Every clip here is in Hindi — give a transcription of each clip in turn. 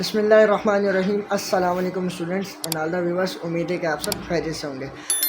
बिस्मिल्लाहिर्रहमानिर्रहीम। अस्सलाम वालेकुम students and all the viewers. उम्मीद है कि आप सब खैरियत से होंगे।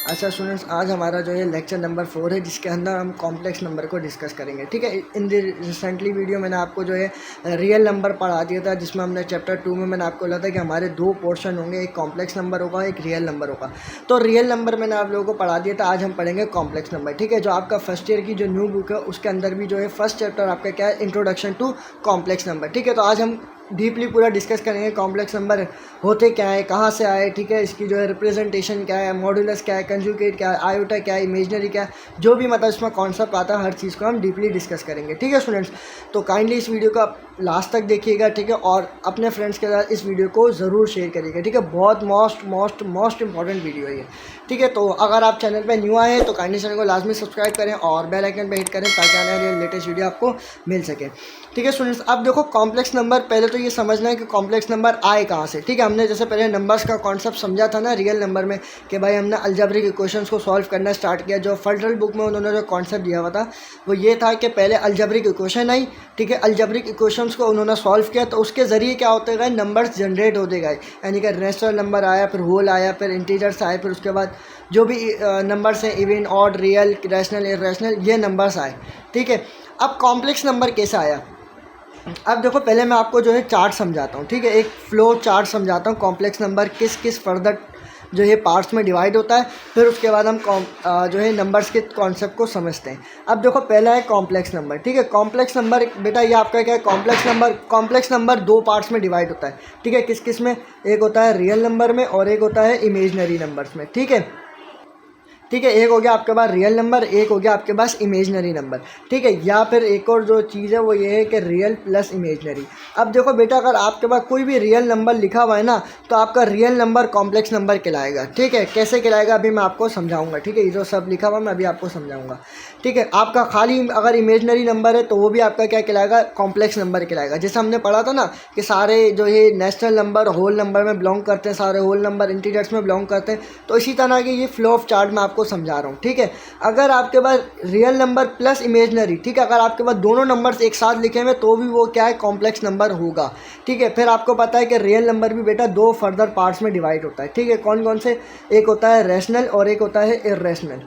अच्छा स्टूडेंट्स, आज हमारा जो है लेक्चर नंबर 4 है, जिसके अंदर हम कॉम्प्लेक्स नंबर को डिस्कस करेंगे। ठीक है, इन द रिसेंटली वीडियो मैंने आपको जो है रियल नंबर पढ़ा दिया था, जिसमें हमने चैप्टर 2 में मैंने आपको बोला था कि हमारे दो पोर्शन होंगे, एक कॉम्प्लेक्स नंबर होगा, एक रियल नंबर होगा। तो रियल नंबर मैंने आप लोगों को पढ़ा दिया था, आज हम पढ़ेंगे कॉम्प्लेक्स नंबर। ठीक है, जो आपका फर्स्ट ईयर की जो न्यू बुक है उसके अंदर भी जो है फर्स्ट चैप्टर आपका क्या है, इंट्रोडक्शन टू कॉम्प्लेक्स नंबर। ठीक है, तो आज हम डीपली पूरा डिस्कस करेंगे कॉम्प्लेक्स नंबर होते क्या है, कहाँ से आए, ठीक है, इसकी जो है रिप्रेजेंटेशन क्या है, मॉड्यूलस क्या है, कंजुगेट क्या है, आयोटा क्या है, इमेजनरी क्या है, जो भी मतलब इसमें कॉन्सेप्ट आता है हर चीज़ को हम डीपली डिस्कस करेंगे। ठीक है स्टूडेंट्स, तो काइंडली इस वीडियो को आप लास्ट तक देखिएगा। ठीक है, और अपने फ्रेंड्स के साथ इस वीडियो को ज़रूर शेयर करिएगा। ठीक है, बहुत मोस्ट इंपॉर्टेंट वीडियो है ये। ठीक है, तो अगर आप चैनल पे न्यू आए हैं तो काइंडली चैनल को लाजमी सब्सक्राइब करें और बेल आइकन पे हिट करें ताकि आने वाली लेटेस्ट वीडियो आपको मिल सके। ठीक है स्टूडेंट्स, अब देखो कॉम्प्लेक्स नंबर, पहले तो ये समझना है कि कॉम्प्लेक्स नंबर आए कहाँ से। ठीक है, हमने जैसे पहले नंबर्स का कॉन्सेप्ट समझा था ना रियल नंबर में, कि भाई हमने अलजेब्रिक इक्वेशंस को सॉल्व करना स्टार्ट किया। जो फेडरल बुक में उन्होंने जो कॉन्सेप्ट दिया हुआ था वो ये था कि पहले अलजेब्रिक इक्वेशन आई। ठीक है, अलजेब्रिक इक्वेशंस को उन्होंने सॉल्व किया तो उसके ज़रिए क्या होते गए, नंबर्स जनरेट होते गए, यानी कि नेचुरल नंबर आया, फिर होल आया, फिर इंटीजर्स आए, फिर उसके बाद जो भी नंबर्स हैं even, odd, real, rational, irrational, ये नंबर्स आए। ठीक है, अब कॉम्प्लेक्स नंबर कैसे आया, अब देखो पहले मैं आपको जो है चार्ट समझाता हूँ। ठीक है, एक फ्लो चार्ट समझाता हूँ, कॉम्प्लेक्स नंबर किस किस फर्दर जो है पार्ट्स में डिवाइड होता है, फिर उसके बाद हम जो है नंबर्स के कॉन्सेप्ट को समझते हैं। अब देखो पहला है कॉम्प्लेक्स नंबर। ठीक है, कॉम्प्लेक्स नंबर बेटा ये आपका क्या है, कॉम्प्लेक्स नंबर दो पार्ट्स में डिवाइड होता है। ठीक है, किस किस में, एक होता है रियल नंबर में और एक होता है इमेजनरी नंबर्स में। ठीक है, एक हो गया आपके पास रियल नंबर, एक हो गया आपके पास इमेजनरी नंबर। ठीक है, या फिर एक और जो चीज़ है वो ये है कि रियल प्लस इमेजनरी। अब देखो बेटा, अगर आपके पास कोई भी रियल नंबर लिखा हुआ है ना, तो आपका रियल नंबर कॉम्प्लेक्स नंबर कहलाएगा। ठीक है, कैसे कहलाएगा अभी मैं आपको समझाऊंगा। ठीक है, ये जो सब लिखा हुआ मैं अभी आपको समझाऊंगा। ठीक है, आपका खाली अगर इमेजनरी नंबर है तो वो भी आपका क्या कहलाएगा, कॉम्प्लेक्स नंबर कहलाएगा। जैसे हमने पढ़ा था ना कि सारे जो है नेचुरल नंबर होल नंबर में बिलोंग करते हैं, सारे होल नंबर इंटीजर्स में बिलोंग करते हैं, तो इसी तरह के ये फ्लो ऑफ चार्ट में आपको समझा रहा हूँ। ठीक है, अगर आपके पास रियल नंबर प्लस इमेजनरी, ठीक है, अगर आपके पास दोनों नंबर्स एक साथ लिखे हुए तो भी वो क्या है, कॉम्प्लेक्स नंबर होगा। ठीक है, फिर आपको पता है कि रियल नंबर भी बेटा दो फर्दर पार्ट्स में डिवाइड होता है। ठीक है, कौन कौन से, एक होता है रैशनल और एक होता है इररेशनल।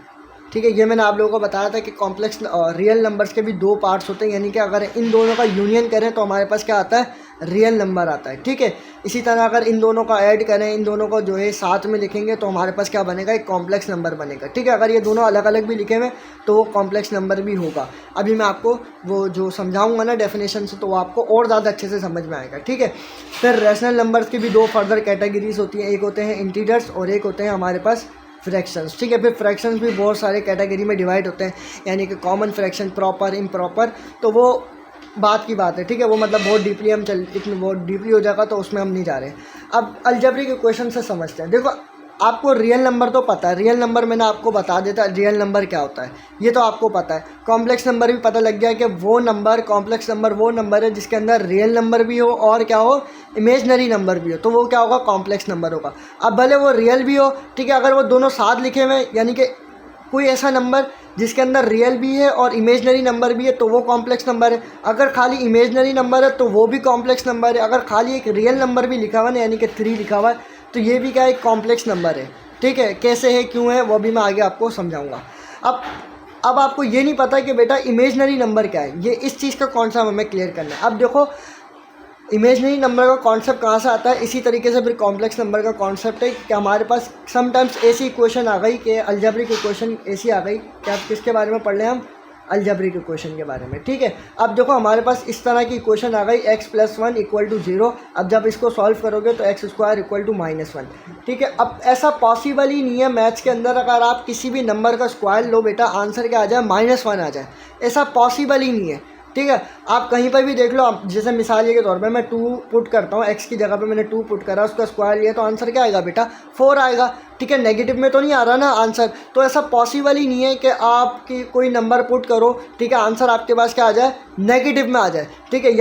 ठीक है, ये मैंने आप लोगों को बताया था कि कॉम्प्लेक्स रियल नंबर्स के भी दो पार्ट्स होते हैं, यानी कि अगर इन दोनों का यूनियन करें तो हमारे पास क्या आता है, रियल नंबर आता है। ठीक है, इसी तरह अगर इन दोनों का ऐड करें, इन दोनों को जो है साथ में लिखेंगे तो हमारे पास क्या बनेगा, एक कॉम्प्लेक्स नंबर बनेगा। ठीक है, अगर ये दोनों अलग अलग भी लिखे हुए तो वो कॉम्प्लेक्स नंबर भी होगा। अभी मैं आपको वो जो समझाऊंगा ना डेफिनेशन से, तो वो आपको और ज़्यादा अच्छे से समझ में आएगा। ठीक है, फिर रैशनल नंबर्स की भी दो फर्दर कैटेगरीज होती हैं, एक होते हैं इंटीजर्स और एक होते हैं हमारे पास फ्रैक्शंस। ठीक है, फिर फ्रैक्शंस भी बहुत सारे कैटेगरी में डिवाइड होते हैं, यानी कि कॉमन फ्रैक्शन, प्रॉपर, इम्प्रॉपर, तो वो बात की बात है। ठीक है, वो मतलब बहुत डीपली हम इतनी बहुत डीपली हो जाएगा तो उसमें हम नहीं जा रहे। अब अलजेब्रिक इक्वेशन से समझते हैं। देखो आपको रियल नंबर तो पता है, रियल नंबर मैंने आपको बता देता रियल नंबर क्या होता है, ये तो आपको पता है। कॉम्प्लेक्स नंबर भी पता लग गया कि वो नंबर, कॉम्प्लेक्स नंबर वो नंबर है जिसके अंदर रियल नंबर भी हो और क्या हो, इमेजनरी नंबर भी हो, तो वो क्या होगा, कॉम्प्लेक्स नंबर होगा। अब भले वो रियल भी हो, ठीक है, अगर वो दोनों साथ लिखे हुए, यानी कि कोई ऐसा नंबर जिसके अंदर रियल भी है और इमेजनरी नंबर भी है तो वो कॉम्प्लेक्स नंबर है। अगर खाली इमेजनरी नंबर है तो वो भी कॉम्प्लेक्स नंबर है। अगर खाली एक रियल नंबर भी लिखा हुआ है, यानी कि 3 लिखा हुआ है, तो ये भी क्या एक कॉम्प्लेक्स नंबर है। ठीक है, कैसे है, क्यों है, वो भी मैं आगे आपको समझाऊंगा। अब आपको ये नहीं पता कि बेटा इमेजनरी नंबर क्या है, ये इस चीज़ का कॉन्सेप्ट हमें क्लियर करना है। अब देखो इमेजनरी नंबर का कॉन्सेप्ट कहाँ से आता है, इसी तरीके से फिर कॉम्प्लेक्स नंबर का कॉन्सेप्ट है कि हमारे पास समटाइम्स ऐसी इक्वेशन आ गई कि अलजेब्रिक इक्वेशन ऐसी आ गई कि आप किसके बारे में पढ़ लें, हम अलजेब्रिक इक्वेशन के बारे में। ठीक है, अब देखो हमारे पास इस तरह की इक्वेशन आ गई, x+1 = 0। अब जब इसको सॉल्व करोगे तो x² = -1। ठीक है, अब ऐसा पॉसिबल ही नहीं है मैथ्स के अंदर अगर आप किसी भी नंबर का स्क्वायर लो बेटा आंसर क्या आ जाए, -1 आ जाए, ऐसा पॉसिबल ही नहीं है। ठीक है, आप कहीं पर भी देख लो, आप जैसे मिसाल ये के तौर पे मैं 2 पुट करता हूँ, x की जगह पे मैंने 2 पुट करा, उसका स्क्वायर लिया तो आंसर क्या आएगा बेटा, 4 आएगा। ठीक है, नेगेटिव में तो नहीं आ रहा ना आंसर, तो ऐसा पॉसिबल ही नहीं है कि आप कोई नंबर पुट करो, ठीक है, आंसर आपके पास क्या आ जाए, नेगेटिव में आ जाए। ठीक है,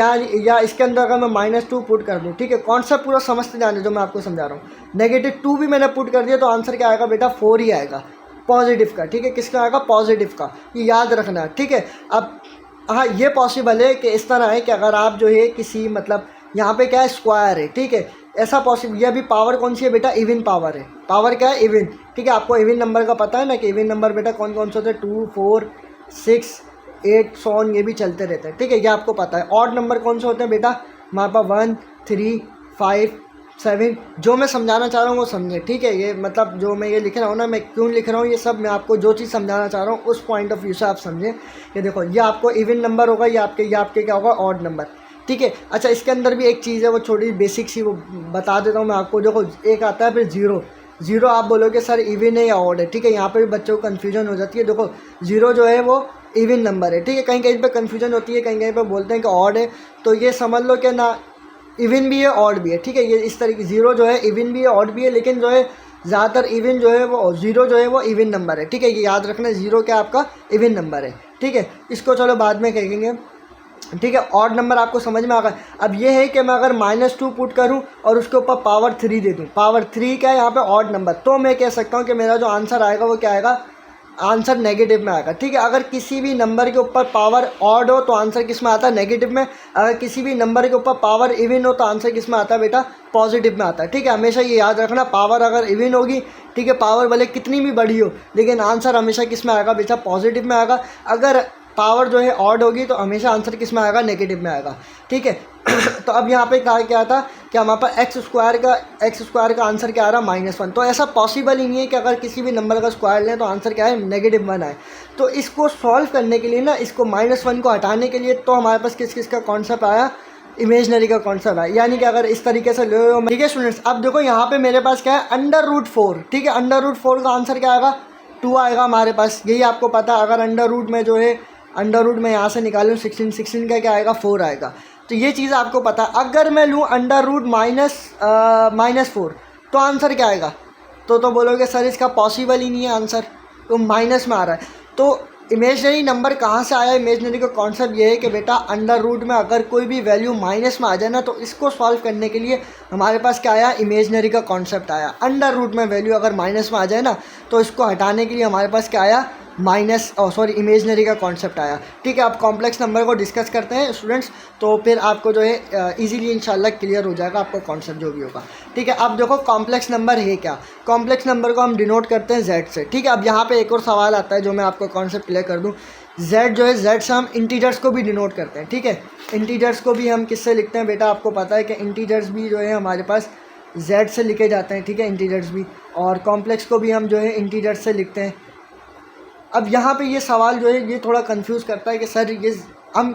या इसके अंदर अगर मैं -2 पुट कर दूँ, ठीक है, कॉन्सेप्ट पूरा समझते जाने जो मैं आपको समझा रहा हूँ, -2 भी मैंने पुट कर दिया तो आंसर क्या आएगा बेटा, 4 ही आएगा, पॉजिटिव का। ठीक है, किसका आएगा, पॉजिटिव का, ये याद रखना। ठीक है, अब हाँ ये पॉसिबल है कि इस तरह है कि अगर आप जो है किसी मतलब यहाँ पे क्या है, स्क्वायर है, ठीक है। ऐसा पॉसिबल, ये अभी पावर कौन सी है बेटा, इवन पावर है, पावर क्या है, इवन, ठीक है। आपको इवन नंबर का पता है ना कि इवन नंबर बेटा कौन कौन से होते हैं, 2, 4, 6, 8 सॉन, ये भी चलते रहते हैं, ठीक है, ये आपको पता है। ऑड नंबर कौन से होते हैं बेटा, हमारे पास 1, 3, 5, 7। जो मैं समझाना चाह रहा हूँ वो समझे, ठीक है। ये मतलब जो मैं ये लिख रहा हूँ ना, मैं क्यों लिख रहा हूँ ये सब, मैं आपको जो चीज़ समझाना चाह रहा हूँ उस पॉइंट ऑफ व्यू से आप समझें कि देखो ये आपको इवन नंबर होगा, ये आपके क्या होगा, ऑड नंबर, ठीक है। अच्छा, इसके अंदर भी एक चीज़ है, वो छोटी बेसिक सी, वो बता देता हूँ मैं आपको। देखो एक आता है फिर ज़ीरो आप बोलोगे सर इवन है या ऑड है, ठीक है। यहाँ पर भी बच्चों को कन्फ्यूजन हो जाती है। देखो ज़ीरो जो है वो इवन नंबर है, ठीक है। कहीं कहीं पे कन्फ्यूजन होती है, कहीं कहीं पे बोलते हैं कि ऑड है, तो ये समझ लो कि ना इवन भी है ऑड भी है, ठीक है। ये इस तरीके, ज़ीरो जो है इवन भी है ऑड भी है, लेकिन जो है ज़्यादातर इवन जो है वो, ज़ीरो जो है वो इवन नंबर है, ठीक है। ये याद रखना, ज़ीरो क्या आपका इवन नंबर है, ठीक है। इसको चलो बाद में कहेंगे, ठीक है। ऑड नंबर आपको समझ में आ गया। अब ये है कि मैं अगर -2 पुट करूं और उसके ऊपर पावर 3 दे दूं, पावर 3 क्या है यहाँ पे, ऑड नंबर, तो मैं कह सकता हूँ कि मेरा जो आंसर आएगा वो क्या आएगा, आंसर नेगेटिव में आएगा, ठीक है। अगर किसी भी नंबर के ऊपर पावर ऑड हो तो आंसर किस में आता है, नेगेटिव में। अगर किसी भी नंबर के ऊपर पावर इवन हो तो आंसर किस में आता है बेटा, पॉजिटिव में आता है, ठीक है। हमेशा ये याद रखना, पावर अगर इवन होगी, ठीक है, पावर भले कितनी भी बड़ी हो, लेकिन आंसर हमेशा किस में आएगा बेटा, पॉजिटिव में आएगा। अगर पावर जो है ऑड होगी तो हमेशा आंसर किस में आएगा, नेगेटिव में आएगा, ठीक है। तो अब यहाँ पे कहा क्या था कि हमारे पास एक्स स्क्वायर का आंसर क्या आ रहा है, -1। तो ऐसा पॉसिबल ही नहीं है कि अगर किसी भी नंबर का स्क्वायर लें तो आंसर क्या है, -1 आए। तो इसको सॉल्व करने के लिए ना, इसको -1 को हटाने के लिए तो हमारे पास किस का कॉन्सेप्ट आया, इमेजनरी का कॉन्सेप्ट आया। यानी कि अगर इस तरीके से ले लो, ठीक है स्टूडेंट्स। अब देखो यहाँ पे मेरे पास क्या है, √4, ठीक है। √4 का आंसर क्या आएगा, 2 आएगा हमारे पास, यही आपको पता है। अगर अंडर रूट में जो है, अंडर रूट में यहाँ से निकालूँ 16 का क्या आएगा, 4 आएगा। तो ये चीज़ आपको पता। अगर मैं लूँ अंडर रूट -4 तो आंसर क्या आएगा, तो बोलोगे सर इसका पॉसिबल ही नहीं है आंसर, तो माइनस में आ रहा है। तो इमेजनरी नंबर कहाँ से आया, इमेजनरी का कॉन्सेप्ट ये है कि बेटा अंडर रूट में अगर कोई भी वैल्यू माइनस में आ जाए ना, तो इसको सॉल्व करने के लिए हमारे पास क्या आया, इमेजनरी का कॉन्सेप्ट आया। अंडर रूट में वैल्यू अगर माइनस में आ जाए ना, तो इसको हटाने के लिए हमारे पास क्या आया, इमेजनरी का कॉन्सेप्ट आया, ठीक है। आप कॉम्प्लेक्स नंबर को डिस्कस करते हैं स्टूडेंट्स, तो फिर आपको जो है इजीली इंशाल्लाह क्लियर हो जाएगा आपको कॉन्सेप्ट जो भी होगा, ठीक है। अब देखो कॉम्प्लेक्स नंबर है क्या, कॉम्प्लेक्स नंबर को हम डिनोट करते हैं Z से, ठीक है। अब यहाँ पे एक और सवाल आता है जो मैं आपको कॉन्सेप्ट क्लियर कर दूँ। Z जो है, Z से हम इंटीजर्स को भी डिनोट करते हैं, ठीक है। इंटीजर्स को भी हम किससे लिखते हैं बेटा, आपको पता है कि इंटीजर्स भी जो है हमारे पास Z से लिखे जाते हैं, ठीक है, इंटीजर्स भी। और कॉम्प्लेक्स को भी हम जो है इंटीजर्स से लिखते हैं। अब यहाँ पे ये सवाल जो है ये थोड़ा कंफ्यूज करता है कि सर ये हम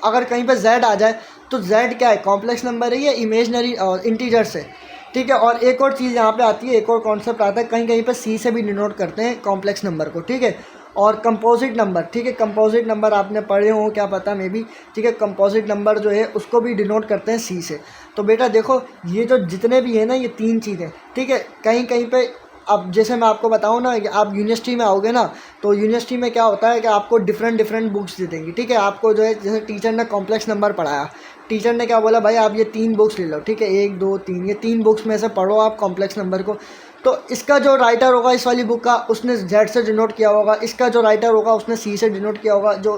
अगर कहीं पे Z आ जाए तो Z क्या है, कॉम्प्लेक्स नंबर है या इमेजनरी और इंटीजर्स है, ठीक है। और एक और चीज़ यहाँ पे आती है, एक और कॉन्सेप्ट आता है, कहीं कहीं पे C से भी डिनोट करते हैं कॉम्प्लेक्स नंबर को, ठीक है। और कंपोजिट नंबर, ठीक है, कंपोजिट नंबर आपने पढ़े हो क्या पता मे बी, ठीक है। कंपोजिट नंबर जो है उसको भी डिनोट करते हैं C से। तो बेटा देखो ये जो जितने भी है ना, ये 3 चीज़ें, ठीक है। कहीं कहीं पे अब जैसे मैं आपको बताऊं ना, कि आप यूनिवर्सिटी में आओगे ना, तो यूनिवर्सिटी में क्या होता है कि आपको डिफरेंट बुक्स दे देंगी, ठीक है। आपको जो है जैसे टीचर ने कॉम्प्लेक्स नंबर पढ़ाया, टीचर ने क्या बोला, भाई आप ये 3 बुक्स ले लो, ठीक है, 1, 2, 3, ये 3 बुक्स में से पढ़ो आप कॉम्प्लेक्स नंबर को। तो इसका जो राइटर होगा इस वाली बुक का, उसने Z से डिनोट किया होगा, इसका जो राइटर होगा उसने C से डिनोट किया होगा, जो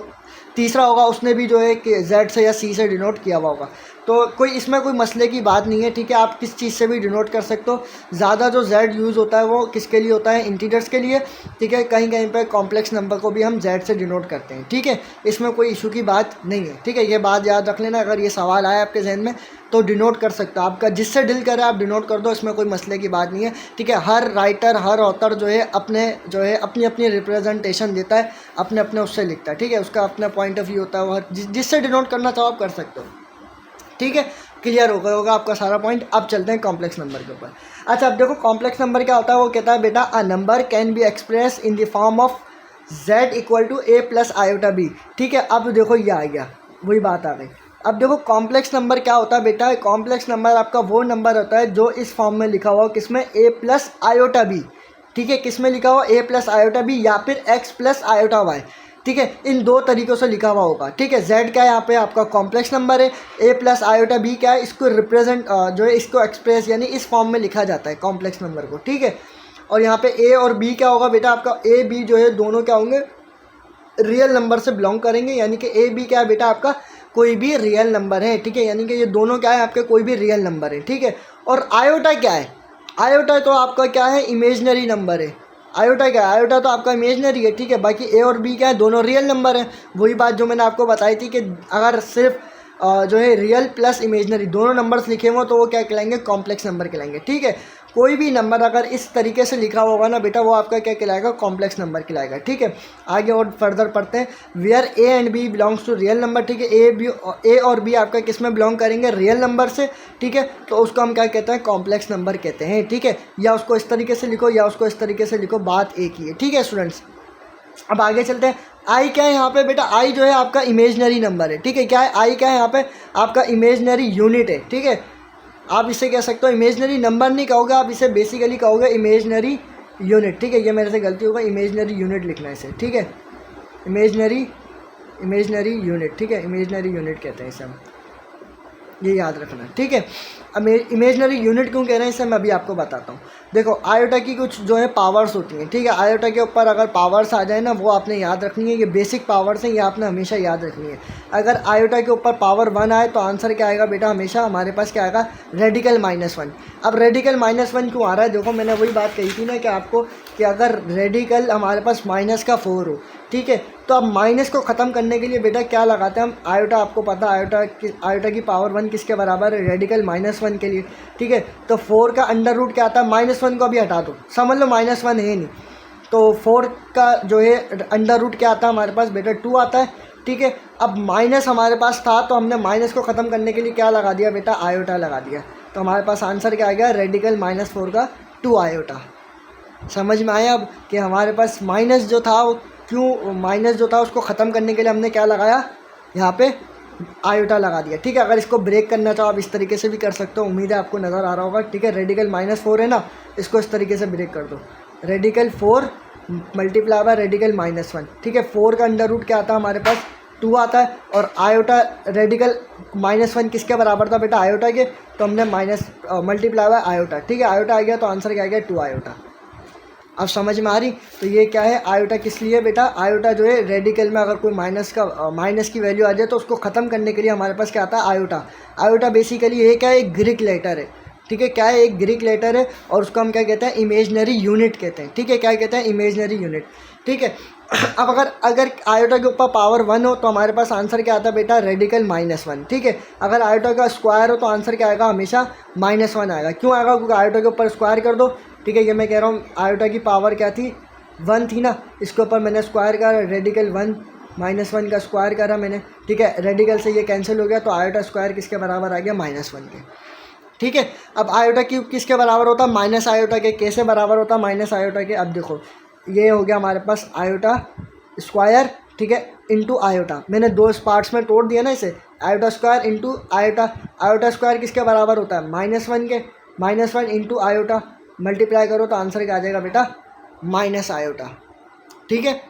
तीसरा होगा उसने भी जो है कि Z से या C से डिनोट किया हुआ होगा। तो कोई इसमें कोई मसले की बात नहीं है, ठीक है। आप किस चीज़ से भी डिनोट कर सकते हो। ज़्यादा जो Z यूज़ होता है वो किसके लिए होता है, इंटीजर्स के लिए, ठीक है। कहीं कहीं पे कॉम्प्लेक्स नंबर को भी हम Z से डिनोट करते हैं, ठीक है। इसमें कोई इशू की बात नहीं है, ठीक है। ये बात याद रख लेना, अगर ये सवाल आया आपके जहन में तो डिनोट कर सकते हो, आपका जिससे दिल करे आप डिनोट कर दो, इसमें कोई मसले की बात नहीं है, ठीक है। हर राइटर, हर ऑथर जो है अपनी अपनी रिप्रेजेंटेशन देता है, अपने अपने उससे लिखता है, ठीक है। उसका अपना पॉइंट ऑफ व्यू होता है, वो जिससे डिनोट करना चाहो आप कर सकते हो, ठीक है। क्लियर हो गया होगा आपका सारा पॉइंट। अब चलते हैं कॉम्प्लेक्स नंबर के ऊपर। अच्छा, अब देखो कॉम्प्लेक्स नंबर क्या होता है, वो कहता है बेटा a number can be express in the form of Z = A + iota b, ठीक है। अब देखो ये आ गया, वही बात आ गई। अब देखो कॉम्प्लेक्स नंबर क्या होता है बेटा, कॉम्प्लेक्स नंबर आपका वो नंबर होता है जो इस फॉर्म में लिखा हुआ, किसमें, A + iota b, ठीक है। किस में लिखा हुआ, A + iota b या फिर X + iota y, ठीक है। इन 2 तरीक़ों से लिखा हुआ होगा, ठीक है। Z क्या है यहाँ पे आपका कॉम्प्लेक्स नंबर है, A + iota b क्या है, इसको रिप्रेजेंट जो है इसको एक्सप्रेस यानी इस फॉर्म में लिखा जाता है कॉम्प्लेक्स नंबर को, ठीक है। और यहाँ पे A और B क्या होगा बेटा, आपका A B जो है दोनों क्या होंगे, रियल नंबर से बिलोंग करेंगे, यानी कि A B क्या है बेटा आपका कोई भी रियल नंबर है, ठीक है, यानी कि ये दोनों क्या है आपके कोई भी रियल नंबर है, ठीक है। और आयोटा क्या है, आयोटा तो आपका क्या है इमेजनरी नंबर है। आयोटा क्या है, आयोटा तो आपका इमेजनरी है, ठीक है। बाकी ए और बी क्या है, दोनों रियल नंबर है। वही बात जो मैंने आपको बताई थी कि अगर सिर्फ जो है रियल प्लस इमेजनरी दोनों नंबर्स लिखे हुए तो वो क्या कहलाएंगे, कॉम्प्लेक्स नंबर कहलाएंगे, ठीक है। कोई भी नंबर अगर इस तरीके से लिखा होगा ना बेटा, वो आपका क्या कहलाएगा, कॉम्प्लेक्स नंबर कहलाएगा, ठीक है। आगे और फर्दर पढ़ते हैं। Where a and b belongs to real number, ठीक है। ए और बी आपका किस में बिलोंग करेंगे, रियल नंबर से, ठीक है। तो उसको हम क्या कहते हैं, कॉम्प्लेक्स नंबर कहते हैं, ठीक है। या उसको इस तरीके से लिखो या उसको इस तरीके से लिखो, बात एक ही है, ठीक है स्टूडेंट्स। अब आगे चलते हैं। आई क्या है यहाँ पे बेटा, आई जो है आपका इमेजनरी नंबर है, ठीक है। क्या है, आई क्या है यहाँ पे आपका इमेजनरी यूनिट है, ठीक है। आप इसे कह सकते हो इमेजनरी नंबर नहीं कहोगे, आप इसे बेसिकली कहोगे इमेजनरी यूनिट, ठीक है। ये मेरे से गलती होगा, इमेजनरी यूनिट लिखना है इसे, ठीक है। इमेजनरी यूनिट, ठीक है, इमेजनरी यूनिट कहते हैं इसे हम, ये याद रखना, ठीक है। अब इमेजनरी यूनिट क्यों कह रहे हैं इसे मैं अभी आपको बताता हूँ। देखो आयोटा की कुछ जो है पावर्स होती हैं, ठीक है। आयोटा के ऊपर अगर पावर्स आ जाए ना, वो आपने याद रखनी है, ये बेसिक पावर्स हैं, ये आपने हमेशा याद रखनी है। अगर आयोटा के ऊपर पावर 1 आए तो आंसर क्या आएगा बेटा, हमेशा हमारे पास क्या आएगा, रेडिकल -1। अब रेडिकल -1 क्यों आ रहा है, देखो मैंने वही बात कही थी ना कि आपको कि अगर रेडिकल हमारे पास -4 हो, ठीक है, तो अब माइनस को ख़त्म करने के लिए बेटा क्या लगाते हैं हम, आयोटा। आपको पता है आयोटा की पावर 1 किसके बराबर है, रेडिकल -1 के लिए, ठीक है। तो 4 का अंडर रूट क्या आता है, -1 को अभी हटा दो, समझ लो -1 है नहीं, तो 4 का जो है अंडर रूट क्या आता है हमारे पास बेटा, 2 आता है, ठीक है। अब माइनस हमारे पास था तो हमने माइनस को ख़त्म करने के लिए क्या लगा दिया बेटा, आयोटा लगा दिया। तो हमारे पास आंसर क्या आ गया, रेडिकल -4 का 2 आयोटा। समझ में आया अब कि हमारे पास माइनस जो था वो क्यों, माइनस जो था उसको ख़त्म करने के लिए हमने क्या लगाया, यहाँ पे आयोटा लगा दिया, ठीक है। अगर इसको ब्रेक करना चाहो आप इस तरीके से भी कर सकते हो, उम्मीद है आपको नज़र आ रहा होगा, ठीक है। रेडिकल -4 है ना, इसको इस तरीके से ब्रेक कर दो, रेडिकल 4 मल्टीप्लाई बाय रेडिकल -1, ठीक है। 4 का अंडर रूट क्या आता है हमारे पास, 2 आता है। और आयोटा रेडिकल -1 किसके बराबर था बेटा, आयोटा के, तो हमने मल्टीप्लाई बाय आयोटा, ठीक है। आयोटा आ गया तो आंसर क्या आ गया, 2 आयोटा। अब समझ में आ रही, तो ये क्या है, आयोटा किस लिए बेटा, आयोटा जो है रेडिकल में अगर कोई माइनस की वैल्यू आ जाए तो उसको ख़त्म करने के लिए हमारे पास क्या आता है, आयोटा। आयोटा बेसिकली ये क्या है, एक ग्रीक लेटर है, ठीक है। क्या है, एक ग्रीक लेटर है और उसको हम क्या कहते हैं, इमेजनरी यूनिट कहते हैं, ठीक है। क्या कहते हैं, इमेजनरी यूनिट, ठीक है। अब अगर आयोटा के ऊपर पावर 1 हो तो हमारे पास आंसर क्या आता है बेटा, रेडिकल -1, ठीक है। अगर आयोटा का स्क्वायर हो तो आंसर क्या आएगा, हमेशा -1 आएगा। क्यों आएगा, क्योंकि आयोटा के ऊपर स्क्वायर कर दो, ठीक है। ये मैं कह रहा हूँ आयोटा की पावर क्या थी, 1 थी ना, इसके ऊपर मैंने स्क्वायर करा, रेडिकल 1 -1 का स्क्वायर करा मैंने, ठीक है। रेडिकल से ये कैंसिल हो गया तो आयोटा स्क्वायर किसके बराबर आ गया, -1 के, ठीक है। अब आयोटा क्यूब किसके बराबर होता है, माइनस आयोटा के। कैसे बराबर होता है, माइनस आयोटा के, अब देखो ये हो गया हमारे पास आयोटा स्क्वायर, ठीक है, इंटू आयोटा। मैंने 2 पार्ट्स में तोड़ दिया ना इसे, iota square into iota. Iota square किसके बराबर होता है, -1 के, -1 इंटू आयोटा, मल्टीप्लाई करो तो आंसर क्या आ जाएगा बेटा, माइनस आयोटा, ठीक है।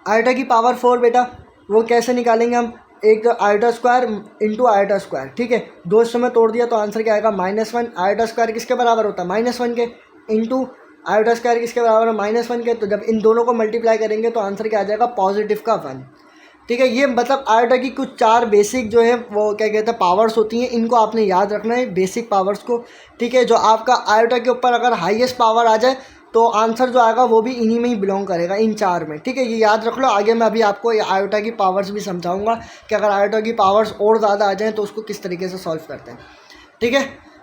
आयोटा की पावर 4 बेटा, वो कैसे निकालेंगे हम, एक iota square into iota square, ठीक है। 2 हिस्सों में तोड़ दिया तो आंसर क्या आएगा, -1। आयोटा स्क्वायर किसके बराबर होता है, -1 के, इंटू आयोटा स्क्वायर किसके बराबर है, -1 के। तो जब इन दोनों को मल्टीप्लाई करेंगे तो आंसर क्या आ जाएगा, पॉजिटिव का 1, ठीक है। ये मतलब आयोटा की कुछ 4 बेसिक जो है वो क्या कहते हैं पावर्स होती हैं, इनको आपने याद रखना है, बेसिक पावर्स को, ठीक है। जो आपका आयोटा के ऊपर अगर हाईएस्ट पावर आ जाए तो आंसर जो आएगा वो भी इन्हीं में ही बिलोंग करेगा, इन 4 में, ठीक है। ये याद रख लो। आगे मैं अभी आपको आयोटा की पावर्स भी समझाऊंगा कि अगर आयोटा की पावर्स और ज़्यादा आ जाएँ तो उसको किस तरीके से सॉल्व करते हैं, ठीक है।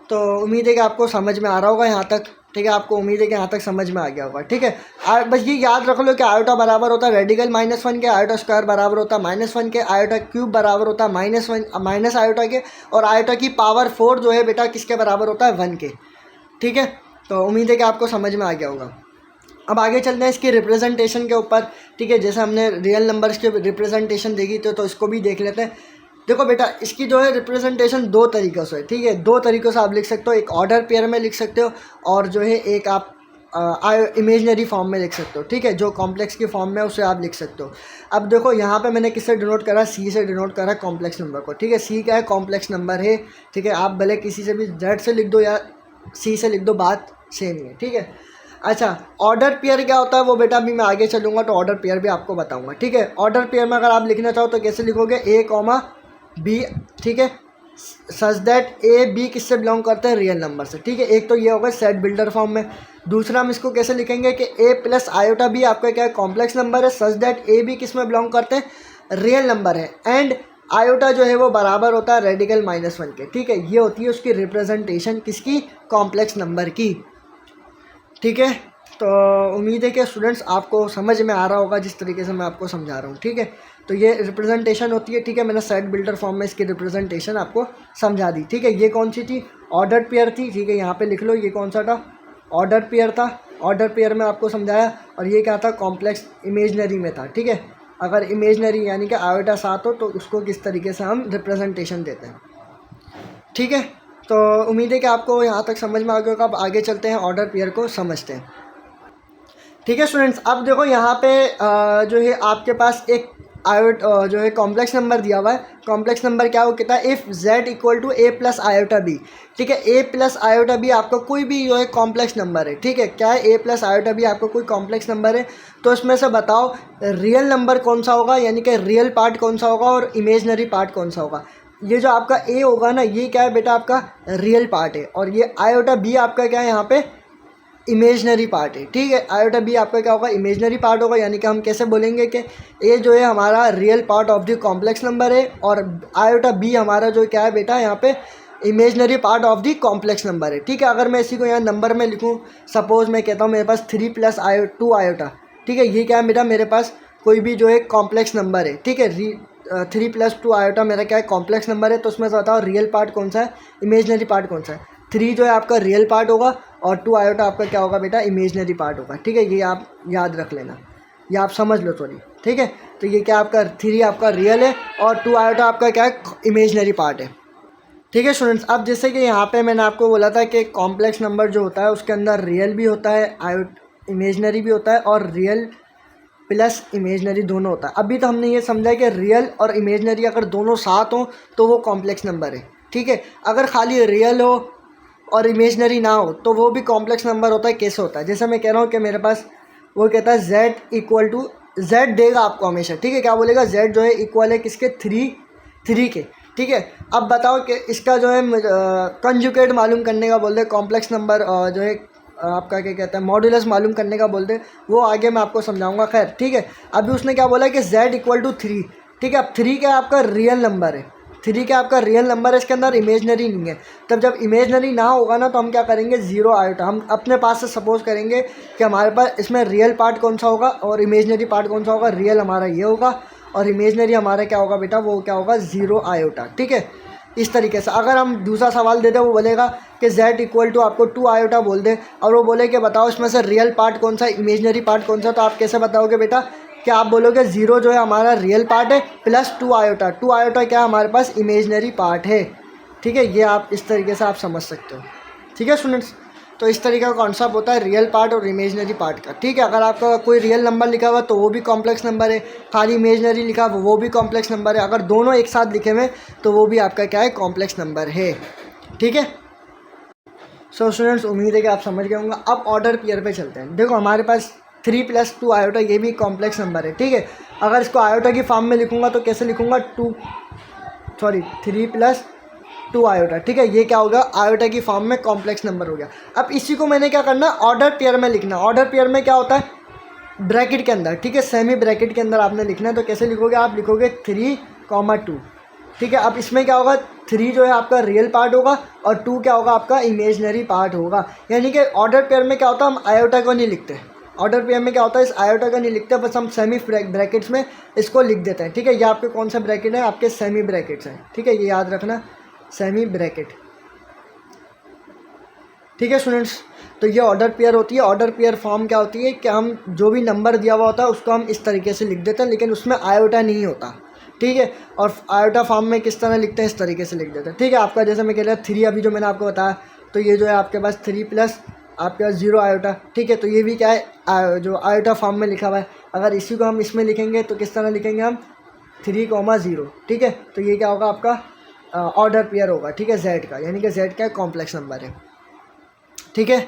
तो उम्मीद है कि आपको समझ में आ रहा होगा यहाँ तक, ठीक है। आपको उम्मीद है कि यहाँ तक समझ में आ गया होगा, ठीक है। बस ये याद रख लो कि आयोटा बराबर होता है रेडिकल -1 के, आयोटा स्क्वायर बराबर होता है -1 के, आयोटा क्यूब बराबर होता है माइनस आयोटा के, और आयोटा की पावर 4 जो है बेटा किसके बराबर होता है, 1 के, ठीक है। तो उम्मीद है कि आपको समझ में आ गया होगा। अब आगे चलते हैं इसके रिप्रेजेंटेशन के ऊपर, ठीक है। जैसे हमने रियल नंबर्स के रिप्रेजेंटेशन देखी तो इसको भी देख लेते हैं। देखो बेटा, इसकी जो है रिप्रेजेंटेशन 2 तरीक़ों से है, ठीक है। 2 तरीक़ों से आप लिख सकते हो, एक ऑर्डर पेयर में लिख सकते हो और जो है एक आप इमेजनरी फॉर्म में लिख सकते हो, ठीक है। जो कॉम्प्लेक्स की फॉर्म में उसे आप लिख सकते हो। अब देखो यहाँ पे मैंने किससे डिनोट करा, सी से डिनोट करा कॉम्प्लेक्स नंबर को, ठीक है। सी क्या है, कॉम्प्लेक्स नंबर है, ठीक है। आप भले किसी से भी जेड से लिख दो या सी से लिख दो, बात सेम ही है, ठीक है। अच्छा, ऑर्डर पेयर क्या होता है वो बेटा अभी मैं आगे चलूँगा तो ऑर्डर पेयर भी आपको बताऊँगा, ठीक है। ऑर्डर पेयर में अगर आप लिखना चाहो तो कैसे लिखोगे, A, बी, ठीक है, सच दैट ए बी किससे बिलोंग करते हैं, रियल नंबर से, ठीक है। एक तो ये होगा सेट बिल्डर फॉर्म में। दूसरा हम इसको कैसे लिखेंगे कि ए प्लस आयोटा बी आपका क्या है, कॉम्प्लेक्स नंबर है, सच दैट ए बी किस में बिलोंग करते हैं, रियल नंबर है, एंड आयोटा जो है वो बराबर होता है रेडिकल -1 के, ठीक है। ये होती है उसकी रिप्रेजेंटेशन किसकी, कॉम्प्लेक्स नंबर की, ठीक है। तो उम्मीद है कि स्टूडेंट्स आपको समझ में आ रहा होगा जिस तरीके से मैं आपको समझा रहा हूँ, ठीक है। तो ये रिप्रेजेंटेशन होती है, ठीक है। मैंने सेट बिल्डर फॉर्म में इसकी रिप्रेजेंटेशन आपको समझा दी, ठीक है। ये कौन सी थी, ऑर्डर पेयर थी, ठीक है। यहाँ पे लिख लो ये कौन सा था, ऑर्डर पेयर था। ऑर्डर पेयर में आपको समझाया, और ये क्या था, कॉम्प्लेक्स इमेजनरी में था, ठीक है। अगर इमेजनरी यानी कि आयोटा साथ हो तो उसको किस तरीके से हम रिप्रेजेंटेशन देते हैं, ठीक है। तो उम्मीद है कि आपको यहाँ तक समझ में आ गया होगा। अब आगे चलते हैं, ऑर्डर पेयर को समझते हैं, ठीक है स्टूडेंट्स। अब देखो यहाँ पे जो है आपके पास एक आयोटा जो है कॉम्प्लेक्स नंबर दिया हुआ है। कॉम्प्लेक्स नंबर क्या हो, कहता है if z equal to a plus iota b, ठीक है। ए प्लस आयोटा बी आपका कोई भी जो है कॉम्प्लेक्स नंबर है, ठीक है। क्या है, ए प्लस आयोटा बी आपका कोई कॉम्प्लेक्स नंबर है, तो इसमें से बताओ रियल नंबर कौन सा होगा, यानी कि रियल पार्ट कौन सा होगा और इमेजनरी पार्ट कौन सा होगा। ये जो आपका ए होगा ना, ये क्या है बेटा, आपका रियल पार्ट है, और ये आयोटा बी आपका क्या है यहाँ पे, इमेजनरी पार्ट है, ठीक है। आयोटा बी आपका क्या होगा, इमेजनरी पार्ट होगा। यानी कि हम कैसे बोलेंगे कि ए जो है हमारा real part of the complex number है, और आयोटा बी हमारा जो क्या है बेटा यहाँ पे imaginary part of the complex number है, ठीक है। अगर मैं इसी को यहाँ नंबर में लिखूँ, सपोज मैं कहता हूँ मेरे पास 3 + 2 आयोटा, ठीक है। ये क्या है बेटा, मेरे पास कोई भी जो है कॉम्प्लेक्स नंबर है, ठीक है। 3 + 2 आयोटा मेरा क्या है, कॉम्प्लेक्स नंबर है। तो उसमें से बताओ रियल पार्ट कौन सा है, इमेजनरी पार्ट कौन सा है। 3 जो है आपका रियल पार्ट होगा, और 2 आयोटा आपका क्या होगा बेटा, इमेजनरी पार्ट होगा, ठीक है। ये आप याद रख लेना, ये आप समझ लो, सॉरी, ठीक है। तो ये क्या आपका 3 आपका रियल है, और 2 आयोटा आपका क्या है, इमेजनरी पार्ट है, ठीक है स्टूडेंट्स। अब जैसे कि यहाँ पे मैंने आपको बोला था कि कॉम्प्लेक्स नंबर जो होता है उसके अंदर रियल भी होता है, इमेजनरी भी होता है, और रियल प्लस इमेजनरी दोनों होता है। अभी तो हमने ये समझा कि रियल और इमेजनरी अगर दोनों साथ हों तो वो कॉम्प्लेक्स नंबर है, ठीक है। अगर खाली रियल हो और इमेजनरी ना हो तो वो भी कॉम्प्लेक्स नंबर होता है। कैसे होता है, जैसे मैं कह रहा हूँ कि मेरे पास वो कहता है z इक्वल टू, z देगा आपको हमेशा, ठीक है। क्या बोलेगा, z जो है इक्वल है किसके, 3 के, ठीक है। अब बताओ कि इसका जो है कंजुगेट मालूम करने का बोल दे, कॉम्प्लेक्स नंबर जो है आपका क्या कहता है, मॉड्यूलस मालूम करने का बोल दे, वो आगे मैं आपको समझाऊंगा, खैर, ठीक है। अभी उसने क्या बोला कि z इक्वल टू 3, ठीक है। अब 3 क्या आपका रियल नंबर है, 3 क्या आपका रियल नंबर है, इसके अंदर इमेजनरी नहीं है। तब जब इमेजनरी ना होगा ना, तो हम क्या करेंगे, 0 आयोटा, हम अपने पास से सपोज करेंगे कि हमारे पास इसमें रियल पार्ट कौन सा होगा और इमेजनरी पार्ट कौन सा होगा। रियल हमारा ये होगा, और इमेजनरी हमारा क्या होगा बेटा, वो क्या होगा, 0 आयोटा, ठीक है। इस तरीके से अगर हम दूसरा सवाल दे दें, वो बोलेगा कि z इक्वल टू आपको 2 आयोटा बोल दे, और वो बोले कि बताओ इसमें से रियल पार्ट कौन सा, इमेजनरी पार्ट कौन सा, तो आप कैसे बताओगे बेटा, क्या आप बोलोगे 0 जो है हमारा रियल पार्ट है, प्लस 2 आयोटा, 2 आयोटा क्या हमारे पास इमेजनरी पार्ट है, ठीक है। ये आप इस तरीके से आप समझ सकते हो, ठीक है स्टूडेंट्स। तो इस तरीके का कॉन्सेप्ट होता है रियल पार्ट और इमेजनरी पार्ट का, ठीक है। अगर आपका कोई रियल नंबर लिखा हुआ तो वो भी कॉम्प्लेक्स नंबर है, खाली इमेजनरी लिखा हुआ वो भी कॉम्प्लेक्स नंबर है, अगर दोनों एक साथ लिखे हुए तो वो भी आपका क्या है, कॉम्प्लेक्स नंबर है, ठीक है। सो स्टूडेंट्स, उम्मीद है कि आप समझ गए होंगे। अब ऑर्डर पेयर पे चलते हैं। देखो हमारे पास 3 + 2 आयोटा, ये भी कॉम्प्लेक्स नंबर है, ठीक है। अगर इसको आयोटा की फॉर्म में लिखूंगा तो कैसे लिखूंगा, 3 + 2 आयोटा, ठीक है। ये क्या होगा, आयोटा की फॉर्म में कॉम्प्लेक्स नंबर हो गया। अब इसी को मैंने क्या करना, ऑर्डर पेयर में लिखना। ऑर्डर पेयर में क्या होता है, ब्रैकेट के अंदर, ठीक है, सेमी ब्रैकेट के अंदर आपने लिखना है। तो कैसे लिखोगे, आप लिखोगे 3, 2, ठीक है। अब इसमें क्या होगा, 3 जो है आपका रियल पार्ट होगा, और 2 क्या होगा, आपका इमेजनरी पार्ट होगा। यानी कि ऑर्डर पेयर में क्या होता है, हम आयोटा को नहीं लिखते। ऑर्डर पेयर में क्या होता है, इस आयोटा का नहीं लिखते, बस हम सेमी ब्रैकेट्स में इसको लिख देते हैं, ठीक है। ये आपके कौन सा ब्रैकेट है, आपके सेमी ब्रैकेट्स हैं, ठीक है। ये याद रखना, सेमी ब्रैकेट, ठीक है स्टूडेंट्स। तो ये ऑर्डर पेयर होती है। ऑर्डर पेयर फॉर्म क्या होती है कि हम जो भी नंबर दिया हुआ होता है उसको हम इस तरीके से लिख देते हैं, लेकिन उसमें आयोटा नहीं होता, ठीक है। और आयोटा फॉर्म में किस तरह लिखते हैं, इस तरीके से लिख देते हैं, ठीक है। आपका जैसे मैं कह रहा 3, अभी जो मैंने आपको बताया, तो ये जो है आपके पास 3 प्लस आपके पास 0 आयोटा, ठीक है। तो ये भी क्या है, जो आयोटा फॉर्म में लिखा हुआ है। अगर इसी को हम इसमें लिखेंगे तो किस तरह लिखेंगे हम, 3, 0, ठीक है। तो ये क्या होगा, आपका ऑर्डर पेयर होगा, ठीक है, z का, यानी कि z क्या कॉम्प्लेक्स नंबर है, ठीक है।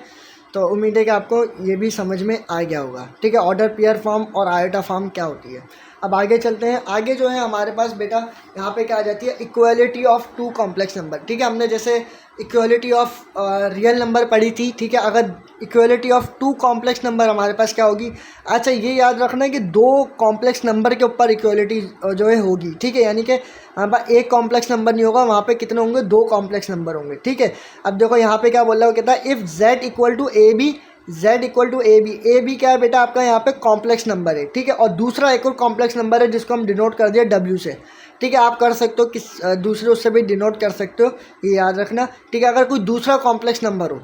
तो उम्मीद है कि आपको ये भी समझ में आ गया होगा, ठीक है। ऑर्डर पेयर फॉर्म और आयोटा फॉर्म क्या होती है। अब आगे चलते हैं। आगे जो है हमारे पास बेटा यहाँ पे क्या आ जाती है, equality of two complex number. ठीक है, हमने जैसे इक्वालिटी ऑफ रियल नंबर पढ़ी थी। ठीक है, अगर equality of two complex number हमारे पास क्या होगी। अच्छा, ये याद रखना है कि दो कॉम्प्लेक्स नंबर के ऊपर इक्वालिटी जो है होगी। ठीक है, यानी कि वहाँ पर एक कॉम्प्लेक्स नंबर नहीं होगा, वहाँ पे कितने होंगे, दो कॉम्प्लेक्स नंबर होंगे। ठीक है, अब देखो यहाँ पे क्या बोल रहा है, वो कहता है if z equal to a b, z equal to a b क्या है बेटा आपका यहाँ पे कॉम्प्लेक्स नंबर है। ठीक है, और दूसरा एक और कॉम्प्लेक्स नंबर है जिसको हम डिनोट कर दिया w से। ठीक है, आप कर सकते हो किस दूसरे उससे भी डिनोट कर सकते हो, ये याद रखना। ठीक है, अगर कोई दूसरा कॉम्प्लेक्स नंबर हो,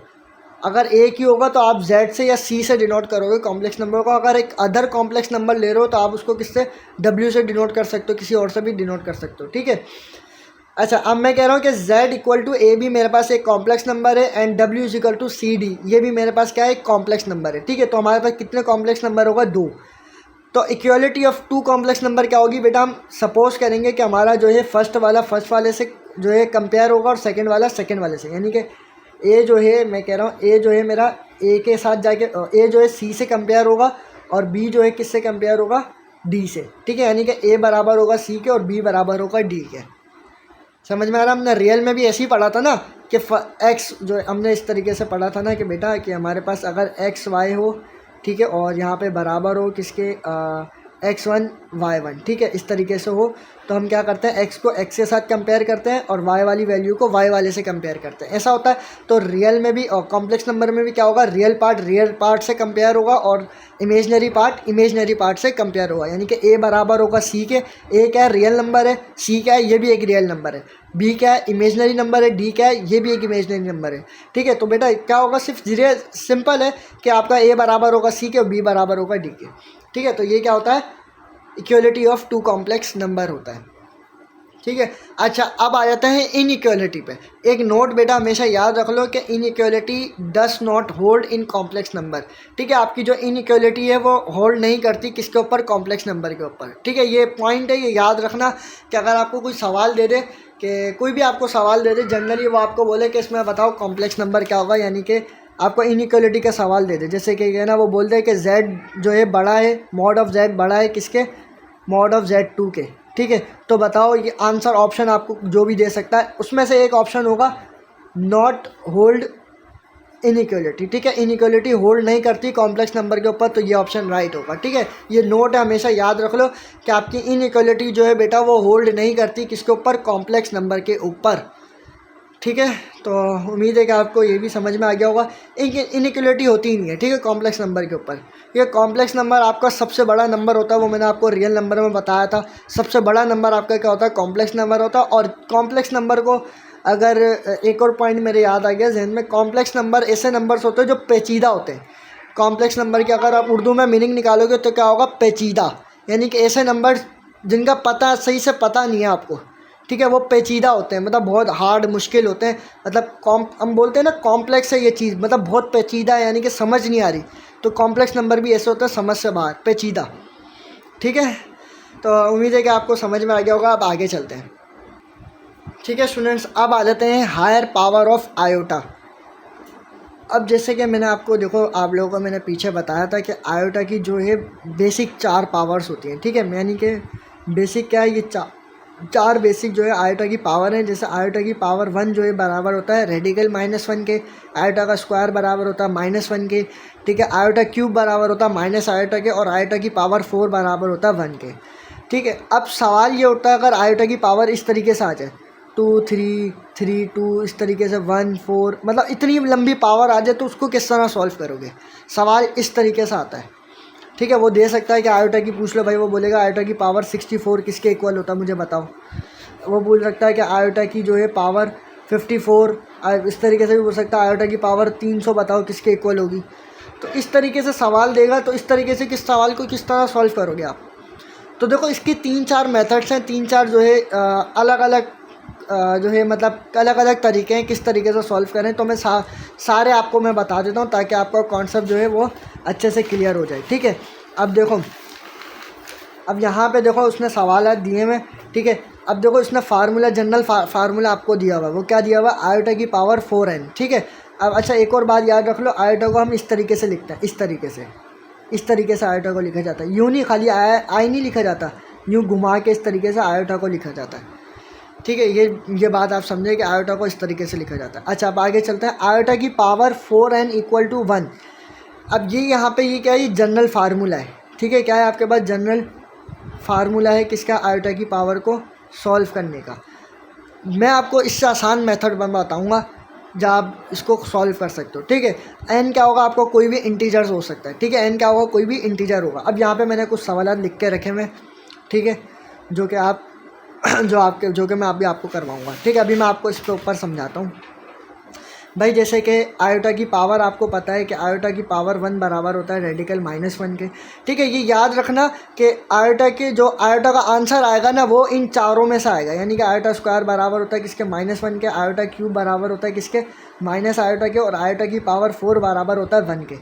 अगर एक ही होगा तो आप z से या c से डिनोट करोगे कॉम्प्लेक्स नंबर को। अगर एक अदर कॉम्प्लेक्स नंबर ले रहे हो तो आप उसको किससे, w से डिनोट कर सकते हो, किसी और से भी डिनोट कर सकते हो। ठीक है, अच्छा अब मैं कह रहा हूँ कि z equal to a b मेरे पास एक कॉम्प्लेक्स नंबर है and w is equal to c d, ये भी मेरे पास क्या है, एक कॉम्प्लेक्स नंबर है। ठीक है, तो हमारे पास कितने कॉम्प्लेक्स नंबर होगा, दो। तो equality of two complex number क्या होगी बेटा, हम सपोज करेंगे कि हमारा जो है फर्स्ट वाले से जो है कंपेयर होगा और सेकंड वाला सेकंड वाले से। यानी कि ए जो है, मैं कह रहा हूँ ए जो है मेरा ए के साथ जाके ए जो है सी से कंपेयर होगा और बी जो है किससे कंपेयर होगा, डी से। ठीक है, यानी कि ए बराबर होगा सी के और बी बराबर होगा डी के। समझ में आ रहा, हमने रियल में भी ऐसे ही पढ़ा था ना कि एक्स जो है हमने इस तरीके से पढ़ा था ना कि बेटा कि हमारे पास अगर एक्स वाई हो, ठीक है, और यहाँ पे बराबर हो किसके, x1 y1। ठीक है, इस तरीके से हो तो हम क्या करते हैं, x को x के साथ कंपेयर करते हैं और y वाली वैल्यू को y वाले से कंपेयर करते हैं, ऐसा होता है। तो रियल में भी और कॉम्प्लेक्स नंबर में भी क्या होगा, रियल पार्ट से कंपेयर होगा और इमेजनरी पार्ट से कंपेयर होगा। यानी कि a बराबर होगा c के, a क्या है, रियल नंबर है, c क्या है, ये भी एक रियल नंबर है, b क्या है, इमेजनरी नंबर है, d क्या है, ये भी एक इमेजनरी नंबर है। ठीक है, तो बेटा क्या होगा, सिर्फ जीरो सिंपल है कि आपका a बराबर होगा c के और b बराबर होगा d के। ठीक है, तो ये क्या होता है, equality of two complex number होता है। ठीक है, अच्छा अब आ जाता है इनइक्वालिटी पे। एक नोट बेटा हमेशा याद रख लो कि inequality does not hold in complex number. ठीक है, आपकी जो इनइक्वालिटी है वो होल्ड नहीं करती किसके ऊपर, कॉम्प्लेक्स नंबर के ऊपर। ठीक है, ये पॉइंट है, ये याद रखना कि अगर आपको कोई सवाल दे दे, कि कोई भी आपको सवाल दे दे जनरली, वो आपको बोले कि इसमें बताओ कॉम्प्लेक्स नंबर क्या होगा, यानी कि आपको इनइक्वालिटी का सवाल दे दे, जैसे कि कहना वो बोल दे कि z जो है बड़ा है, मॉड ऑफ z बड़ा है किसके, मॉड ऑफ z2 के। ठीक है, तो बताओ ये आंसर ऑप्शन आपको जो भी दे सकता है उसमें से एक ऑप्शन होगा नॉट होल्ड इनइक्वालिटी। ठीक है, इनइक्वालिटी होल्ड नहीं करती कॉम्प्लेक्स नंबर के ऊपर, तो ये ऑप्शन राइट होगा। ठीक है, ये नोट है, हमेशा याद रख लो कि आपकी इनइक्वालिटी जो है बेटा वो होल्ड नहीं करती किसके ऊपर, कॉम्प्लेक्स नंबर के ऊपर। ठीक है, तो उम्मीद है कि आपको ये भी समझ में आ गया होगा। इनइक्वालिटी होती ही नहीं है, ठीक है, कॉम्प्लेक्स नंबर के ऊपर। ये कॉम्प्लेक्स नंबर आपका सबसे बड़ा नंबर होता है, वो मैंने आपको रियल नंबर में बताया था। सबसे बड़ा नंबर आपका क्या होता है, कॉम्प्लेक्स नंबर होता है। और कॉम्प्लेक्स नंबर को अगर एक और पॉइंट मेरे याद आ गया जहन में, कॉम्प्लेक्स नंबर ऐसे नंबर्स होते हैं जो पेचीदा होते हैं। कॉम्प्लेक्स नंबर की अगर आप उर्दू में मीनिंग निकालोगे तो क्या होगा, पेचीदा, यानी कि ऐसे नंबर जिनका पता सही से पता नहीं है आपको। ठीक है, वो पेचीदा होते हैं, मतलब बहुत हार्ड मुश्किल होते हैं। मतलब हम बोलते हैं ना कॉम्प्लेक्स है ये चीज़, मतलब बहुत पेचीदा है, यानी कि समझ नहीं आ रही। तो कॉम्प्लेक्स नंबर भी ऐसे होता है, समझ से बाहर, पेचीदा। ठीक है, तो उम्मीद है कि आपको समझ में आ गया होगा। अब आगे चलते हैं। ठीक है स्टूडेंट्स, अब आ जाते हैं हायर पावर ऑफ आयोटा। अब जैसे कि मैंने आपको देखो, आप लोगों को मैंने पीछे बताया था कि आयोटा की जो है बेसिक 4 पावर्स होती हैं। ठीक है, यानी कि बेसिक क्या है, ये चार बेसिक जो है आयोटा की पावर है। जैसे आयोटा की पावर 1 जो है बराबर होता है रेडिकल -1 के, आयोटा का स्क्वायर बराबर होता है -1 के। ठीक है, आयोटा क्यूब बराबर होता है माइनस आयोटा के, और आयोटा की पावर 4 बराबर होता है 1 के। ठीक है, अब सवाल ये उठता है अगर आयोटा की पावर इस तरीके से आ जाए 2 3 3 2, इस तरीके से 1 4, मतलब इतनी लंबी पावर आ जाए तो उसको किस तरह सॉल्व करोगे। सवाल इस तरीके से आता है। ठीक है, वो दे सकता है कि आयोटा की पूछ लो भाई, वो बोलेगा आयोटा की पावर 64 किसके इक्वल होता है मुझे बताओ। वो बोल सकता है कि आयोटा की जो है पावर 54, इस तरीके से भी बोल सकता है आयोटा की पावर 300 बताओ किसके इक्वल होगी। तो इस तरीके से सवाल देगा, तो इस तरीके से किस सवाल को किस तरह सॉल्व करोगे आप। तो देखो इसकी 3-4 मेथड्स हैं, 3-4 जो है अलग अलग जो है मतलब अलग अलग तरीके हैं किस तरीके से सॉल्व करें। तो मैं सारे आपको मैं बता देता हूँ ताकि आपका कॉन्सेप्ट जो है वो अच्छे से क्लियर हो जाए। ठीक है, अब देखो, अब यहाँ पे देखो उसने सवाल दिए हुए। ठीक है, अब देखो इसने फार्मूला, जनरल फार्मूला आपको दिया हुआ, वो क्या दिया हुआ, आयोटा की पावर 4n। ठीक है, अब अच्छा एक और बात याद रख लो, आयोटा को हम इस तरीके से लिखते हैं, इस तरीके से आयोटा को लिखा जाता है। यूँ नहीं खाली आई नहीं लिखा जाता, यूँ घुमा के इस तरीके से आयोटा को लिखा जाता है। ठीक है, ये बात आप समझे कि आयोटा को इस तरीके से लिखा जाता है। अच्छा, अब आगे चलते हैं। आयोटा की पावर 4n इक्वल टू 1। अब ये यहाँ पे ये क्या है, ये जनरल फार्मूला है। ठीक है, क्या है आपके पास, जनरल फार्मूला है किसका, आयोटा की पावर को सॉल्व करने का। मैं आपको इससे आसान मेथड बताऊँगा जब आप इसको सॉल्व कर सकते हो। ठीक है, n क्या होगा, आपको कोई भी इंटीजर्स हो सकता है। ठीक है, n क्या होगा, कोई भी इंटीजर होगा। अब यहाँ पे मैंने कुछ सवाल लिख के रखे हुए, ठीक है, जो कि आप जो कि मैं अभी आपको करवाऊँगा। ठीक है, अभी मैं आपको इसके ऊपर समझाता हूँ भाई। जैसे कि आयोटा की पावर, आपको पता है कि आयोटा की पावर 1 बराबर होता है रेडिकल -1 के। ठीक है, ये याद रखना कि आयोटा का आंसर आएगा ना, वो इन चारों में से आएगा। यानी कि आयोटा स्क्वायर बराबर होता है किसके, -1 के, आयोटा क्यूब बराबर होता है किसके, माइनस आयोटा के, और आयोटा की पावर 4 बराबर होता है 1 के।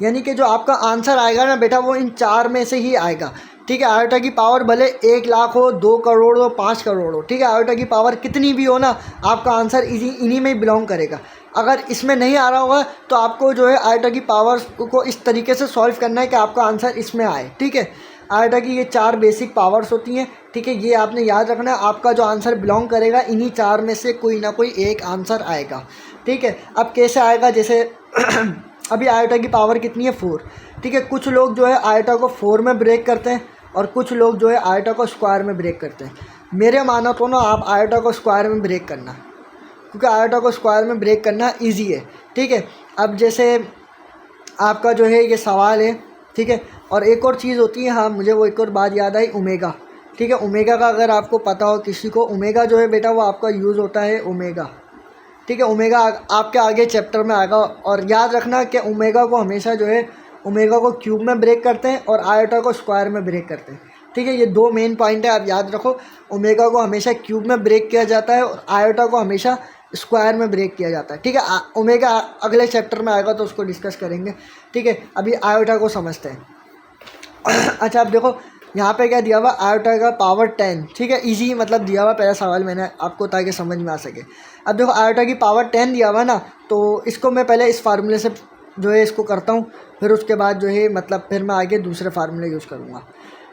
यानी कि जो आपका आंसर आएगा ना बेटा, वो इन चार में से ही आएगा। ठीक है, आयोटा की पावर भले 1 लाख हो, 2 करोड़ हो, 5 करोड़ हो। ठीक है, आयोटा की पावर कितनी भी हो ना, आपका आंसर इन्हीं में ही बिलोंग करेगा। अगर इसमें नहीं आ रहा होगा तो आपको जो है आयोटा की पावर को इस तरीके से सॉल्व करना है कि आपका आंसर इसमें आए। ठीक है, आयोटा की ये 4 बेसिक पावर्स होती हैं। ठीक है, ये आपने याद रखना है, आपका जो आंसर बिलोंग करेगा इन्हीं 4 में से कोई ना कोई एक आंसर आएगा। ठीक है, अब कैसे आएगा, जैसे अभी आयोटा की पावर कितनी है, 4। ठीक है, कुछ लोग जो है आयोटा को 4 में ब्रेक करते हैं और कुछ लोग जो है आयोटा को स्क्वायर में ब्रेक करते हैं। मेरे मानो तो ना आप आयोटा को स्क्वायर में ब्रेक करना, क्योंकि आयोटा को स्क्वायर में ब्रेक करना इजी है। ठीक है, अब जैसे आपका जो है ये सवाल है। ठीक है, और एक और चीज़ होती है, हाँ मुझे वो एक और बात याद आई, ओमेगा। ठीक है, ओमेगा का अगर आपको पता हो किसी को, ओमेगा जो है बेटा वो आपका यूज़ होता है ओमेगा। ठीक है, ओमेगा आपके आगे चैप्टर में आएगा। और याद रखना कि ओमेगा को हमेशा जो है, ओमेगा को क्यूब में ब्रेक करते हैं और आयोटा को स्क्वायर में ब्रेक करते हैं। ठीक है, ये 2 मेन पॉइंट है, आप याद रखो। ओमेगा को हमेशा क्यूब में ब्रेक किया जाता है और आयोटा को हमेशा स्क्वायर में ब्रेक किया जाता है। ठीक है, ओमेगा अगले चैप्टर में आएगा तो उसको डिस्कस करेंगे। ठीक है, अभी आयोटा को समझते हैं। अच्छा, अब देखो यहाँ पे क्या दिया हुआ, आयोटा का पावर 10। ठीक है, इजी मतलब दिया हुआ, पहला सवाल मैंने आपको ताकि समझ में आ सके। अब देखो आयोटा की पावर 10 दिया हुआ ना, तो इसको मैं पहले इस फार्मूले से जो है इसको करता हूँ, फिर उसके बाद जो है मतलब फिर मैं आगे दूसरे फार्मूले यूज़ करूँगा।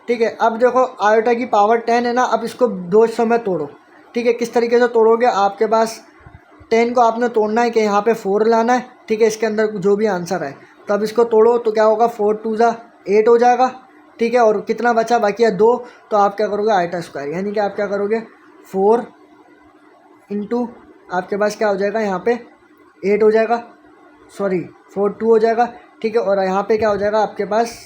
ठीक है, अब देखो आयोटा की पावर 10 है ना, अब इसको 2 हिस्सों में तोड़ो। ठीक है, किस तरीके से तोड़ोगे, आपके पास 10 को आपने तोड़ना है कि यहाँ पे 4 लाना है। ठीक है, इसके अंदर जो भी आंसर है, तो अब इसको तोड़ो तो क्या होगा, 4 2 जा 8 हो जाएगा। ठीक है, और कितना बचा, बाकी है 2, तो आप क्या करोगे, आयोटा स्क्वायर। यानी कि आप क्या करोगे, 4 इंटू आपके पास क्या हो जाएगा, यहाँ पे 8 हो जाएगा, सॉरी 4 2 हो जाएगा। ठीक है, और यहाँ पे क्या हो जाएगा आपके पास,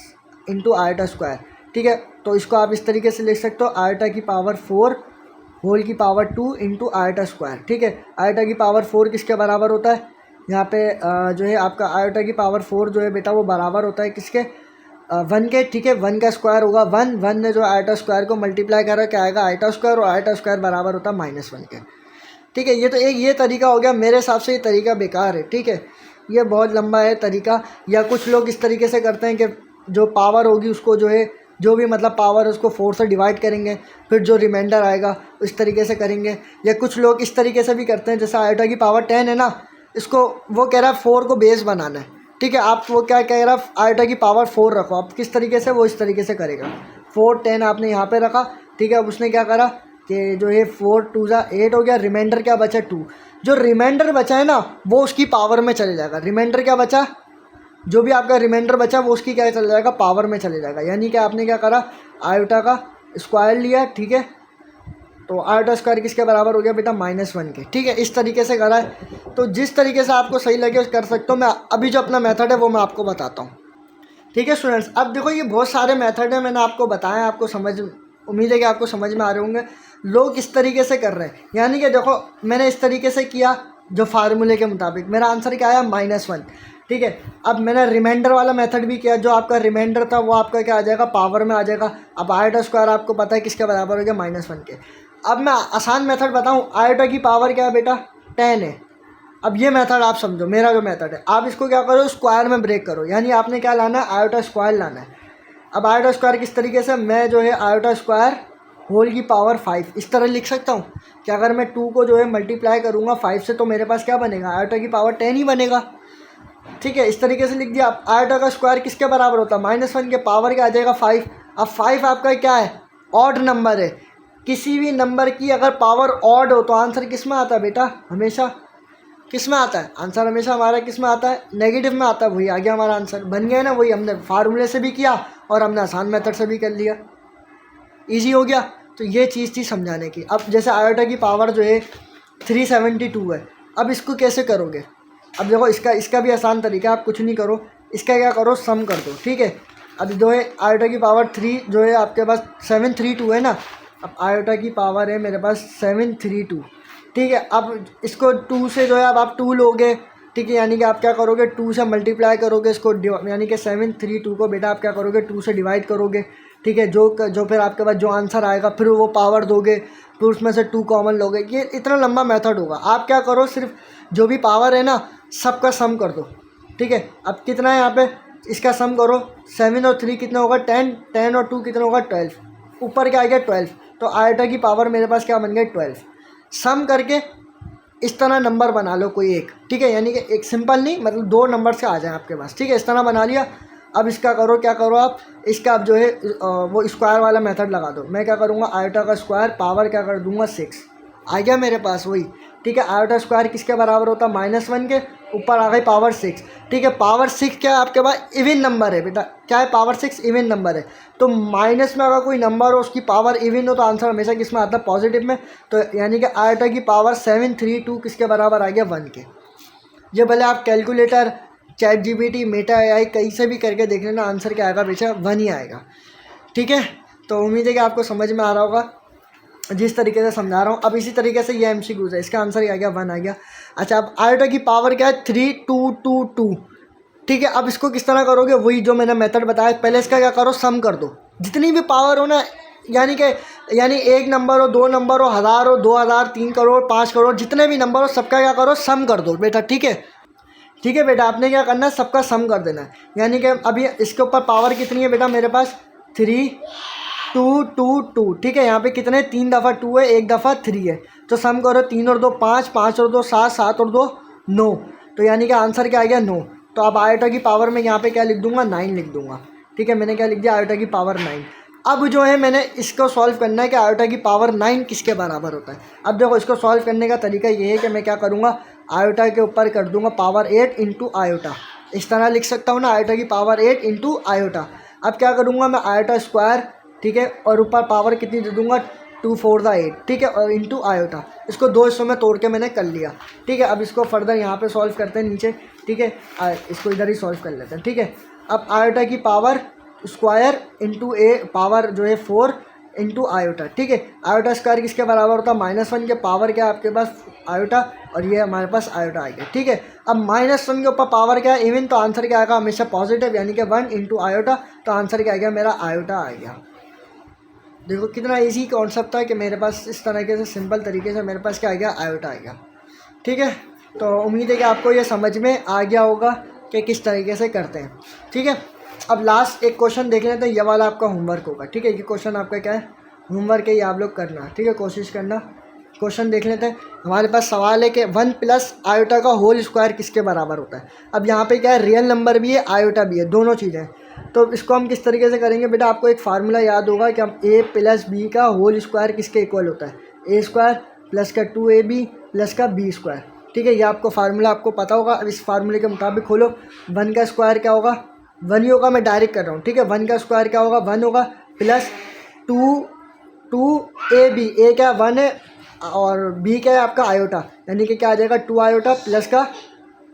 इंटू आयोटा स्क्वायर। ठीक है, तो इसको आप इस तरीके से लिख सकते हो, आयोटा की पावर 4 होल की पावर 2 इंटू आयोटा स्क्वायर। ठीक है, आयोटा की पावर 4 किसके बराबर होता है, यहाँ पे जो है आपका आयोटा की पावर 4 जो है बेटा वो बराबर होता है किसके, 1 के। ठीक है, 1 का स्क्वायर होगा 1 ने जो आयोटा स्क्वायर को मल्टीप्लाई करा क्या आएगा, आयोटा स्क्वायर, और आयोटा स्क्वायर बराबर होता है -1 के। ठीक है, ये तो एक ये तरीका हो गया। मेरे हिसाब से ये तरीका बेकार है। ठीक है, ये बहुत लंबा है तरीका। या कुछ लोग इस तरीके से करते हैं कि जो पावर होगी उसको जो है, जो भी मतलब पावर है उसको 4 से डिवाइड करेंगे, फिर जो रिमाइंडर आएगा इस तरीके से करेंगे। या कुछ लोग इस तरीके से भी करते हैं, जैसे आयोटा की पावर 10 है ना, इसको वो कह रहा है 4 को बेस बनाना है। ठीक है, आप वो क्या कह रहा है, आयोटा की पावर 4 रखो। आप किस तरीके से, वो इस तरीके से करेगा, 4 10 आपने यहाँ पे रखा। ठीक है, अब उसने क्या करा कि जो है 4 2 जा 8 हो गया, रिमाइंडर क्या बचा 2। जो रिमाइंडर बचा है ना वो उसकी पावर में चले जाएगा। रिमाइंडर क्या बचा, जो भी आपका रिमाइंडर बचा वो उसकी क्या चले जाएगा, पावर में चले जाएगा। यानी कि आपने क्या करा, आयोटा का स्क्वायर लिया। ठीक है, तो आयोटा स्क्वायर किसके बराबर हो गया बेटा, -1 के। ठीक है, इस तरीके से करा है। तो जिस तरीके से आपको सही लगे कर सकते हो। मैं अभी जो अपना मेथड है वो मैं आपको बताता हूँ। ठीक है स्टूडेंट्स, अब देखो ये बहुत सारे मेथड है, मैंने आपको बताया, आपको उम्मीद है कि आपको समझ में आ रहे होंगे। लोग इस तरीके से कर रहे हैं, यानी कि देखो मैंने इस तरीके से किया, जो फार्मूले के मुताबिक मेरा आंसर क्या आया, -1। ठीक है, अब मैंने रिमाइंडर वाला मेथड भी किया, जो आपका रिमाइंडर था वो आपका क्या आ जाएगा, पावर में आ जाएगा। अब आयोटा स्क्वायर आपको पता है किसके बराबर हो गया, -1 के। अब मैं आसान मेथड बताऊं, आयोटा की पावर क्या है बेटा, 10 है। अब ये मेथड आप समझो, मेरा जो मेथड है, आप इसको क्या करो, स्क्वायर में ब्रेक करो। यानी आपने क्या लाना है, आयोटा स्क्वायर लाना है। अब आयोटा स्क्वायर किस तरीके से, मैं जो है आयोटा स्क्वायर होल की पावर 5 इस तरह लिख सकता हूँ कि अगर मैं 2 को जो है मल्टीप्लाई करूँगा 5 से, तो मेरे पास क्या बनेगा, आयोटा की पावर 10 ही बनेगा। ठीक है, इस तरीके से लिख दिया। आयोटा का स्क्वायर किसके बराबर होता है, -1 के, पावर क्या आ जाएगा 5। अब 5 आपका क्या है, ऑड नंबर है, किसी भी नंबर की अगर पावर ऑड हो तो आंसर किस में आता है बेटा, हमेशा किस में आता है, आंसर हमेशा हमारा किस में आता है, नेगेटिव में आता है। वही आ गया हमारा आंसर, बन गया ना, वही हमने फार्मूले से भी किया और हमने आसान मेथड से भी कर लिया, इजी हो गया। तो ये चीज़ थी समझाने की। अब जैसे आयोटा की पावर जो है 372 है, अब इसको कैसे करोगे, अब देखो इसका भी आसान तरीका, आप कुछ नहीं करो, इसका क्या करो, सम कर दो, ठीक है। अब जो है आयोटा की पावर 3 जो है आपके पास 732 है ना, अब आयोटा की पावर है मेरे पास 732, ठीक है। अब इसको 2 से जो है अब आप 2 लोगे, ठीक है, यानी कि आप क्या करोगे 2 से मल्टीप्लाई करोगे इसको, यानी कि 732 को बेटा आप क्या करोगे 2 से डिवाइड करोगे, ठीक है। जो फिर आपके पास जो आंसर आएगा फिर वो पावर दोगे, फिर उसमें से 2 कॉमन लोगे। ये इतना लंबा मेथड होगा। आप क्या करो, सिर्फ जो भी पावर है ना सबका सम कर दो, ठीक है। अब कितना है यहाँ पे, इसका सम करो, 7 और 3 कितना होगा 10, 10 और 2 कितना होगा 12, ऊपर क्या आ गया 12, तो आयोटा की पावर मेरे पास क्या बन गई 12। सम करके इस तरह नंबर बना लो कोई एक, ठीक है, यानी कि एक सिंपल नहीं, मतलब 2 नंबर से आ जाए आपके पास, ठीक है, इस तरह बना लिया। अब इसका करो, क्या करो आप, इसका अब जो है वो स्क्वायर वाला मेथड लगा दो। मैं क्या करूँगा, आयोटा का स्क्वायर पावर क्या कर दूँगा 6, आ गया मेरे पास वही, ठीक है। आयोटा स्क्वायर किसके बराबर होता है, -1 के, ऊपर आ गई पावर 6, ठीक है। पावर 6 क्या है आपके पास, इवन नंबर है बेटा, क्या है पावर 6 इवन नंबर है। तो माइनस में अगर कोई नंबर हो उसकी पावर इवन हो तो आंसर हमेशा किस में आता है, पॉजिटिव में। तो यानी कि आयोटा की पावर 732 किसके बराबर आ गया 1 के। ये भले आप calculator, chat GPT, Meta AI कहीं से भी करके देख लेना, आंसर क्या आएगा बेटा 1 ही आएगा, ठीक है। तो उम्मीद है कि आपको समझ में आ रहा होगा जिस तरीके से समझा रहा हूँ। अब इसी तरीके से ये एमसीक्यूज है, इसका आंसर क्या आ गया 1 आ गया। अच्छा, अब आयोटा की पावर क्या है 3222, ठीक है। अब इसको किस तरह करोगे, वही जो मैंने मेथड बताया, पहले इसका क्या करो सम कर दो, जितनी भी पावर हो ना, यानी कि 1 नंबर हो, 2 नंबर हो, 1000 हो, 2000, 3 करोड़, 5 करोड़, जितने भी नंबर हो सबका क्या करो सम कर दो बेटा, ठीक है। ठीक है बेटा, आपने क्या करना है सबका सम कर देना है। यानी कि अभी इसके ऊपर पावर कितनी है बेटा मेरे पास 3222, ठीक है। यहाँ पे कितने 3 दफ़ा 2 है, 1 दफ़ा 3 है, तो सम करो 3 और 2 5, 5 और 2 7, 7 और 2 9, तो यानी कि आंसर क्या आ गया 9। तो अब आयोटा की पावर में यहाँ पे क्या लिख दूंगा 9 लिख दूंगा, ठीक है। मैंने क्या लिख दिया आयोटा की पावर 9। अब जो है मैंने इसको सॉल्व करना है कि आयोटा की पावर 9 किसके बराबर होता है। अब देखो इसको सॉल्व करने का तरीका ये है कि मैं क्या करूँगा, आयोटा के ऊपर कर दूंगा पावर 8 इंटू आयोटा, इस तरह लिख सकता हूँ ना, आयोटा की पावर 8 इंटू आयोटा। अब क्या करूँगा मैं आयोटा स्क्वायर, ठीक है, और ऊपर पावर कितनी दे दूँगा 2 4 8, ठीक है, और इंटू आयोटा। इसको 2 हिस्सों में तोड़ के मैंने कर लिया, ठीक है। अब इसको फर्दर यहाँ पे सॉल्व करते हैं नीचे, ठीक है, इसको इधर ही सॉल्व कर लेते हैं, ठीक है। अब आयोटा की पावर स्क्वायर इंटू ए पावर जो है 4 इंटू आयोटा, ठीक है। आयोटा स्क्वायर किसके बराबर होता है -1 के, पावर क्या है आपके पास आयोटा, और ये हमारे पास आयोटा आ गया, ठीक है। अब -1 के ऊपर पावर क्या है इवन, तो आंसर क्या आएगा हमेशा पॉजिटिव, यानी कि 1 इंटू आयोटा, तो आंसर क्या आ गया मेरा आयोटा आ गया। देखो कितना इजी कॉन्सेप्ट था कि मेरे पास इस तरीके से सिंपल तरीके से मेरे पास क्या आ गया आयोटा आ गया, ठीक है। तो उम्मीद है कि आपको ये समझ में आ गया होगा कि किस तरीके से करते हैं, ठीक है। अब लास्ट एक क्वेश्चन देख लेते हैं, ये वाला आपका होमवर्क होगा, ठीक है। ये क्वेश्चन आपका क्या है होमवर्क है, ये आप लोग करना, ठीक है, कोशिश करना। क्वेश्चन देख लेते हैं, हमारे पास सवाल है कि 1 प्लस आयोटा का होल स्क्वायर किसके बराबर होता है। अब यहाँ पे क्या है रियल नंबर भी है आयोटा भी है, दोनों चीज़ें। तो इसको हम किस तरीके से करेंगे बेटा, आपको एक फार्मूला याद होगा कि हम a प्लस बी का होल स्क्वायर किसके इक्वल होता है, a स्क्वायर प्लस का 2ab प्लस का b स्क्वायर, ठीक है। ये आपको फार्मूला आपको पता होगा। अब इस फार्मूले के मुताबिक खोलो, 1 का स्क्वायर क्या होगा 1 ही होगा, मैं डायरेक्ट कर रहा हूँ, ठीक है। 1 का स्क्वायर क्या होगा 1 होगा, प्लस 2ab, a क्या 1 है और b क्या है आपका आयोटा, यानी कि क्या आ जाएगा 2 आयोटा प्लस का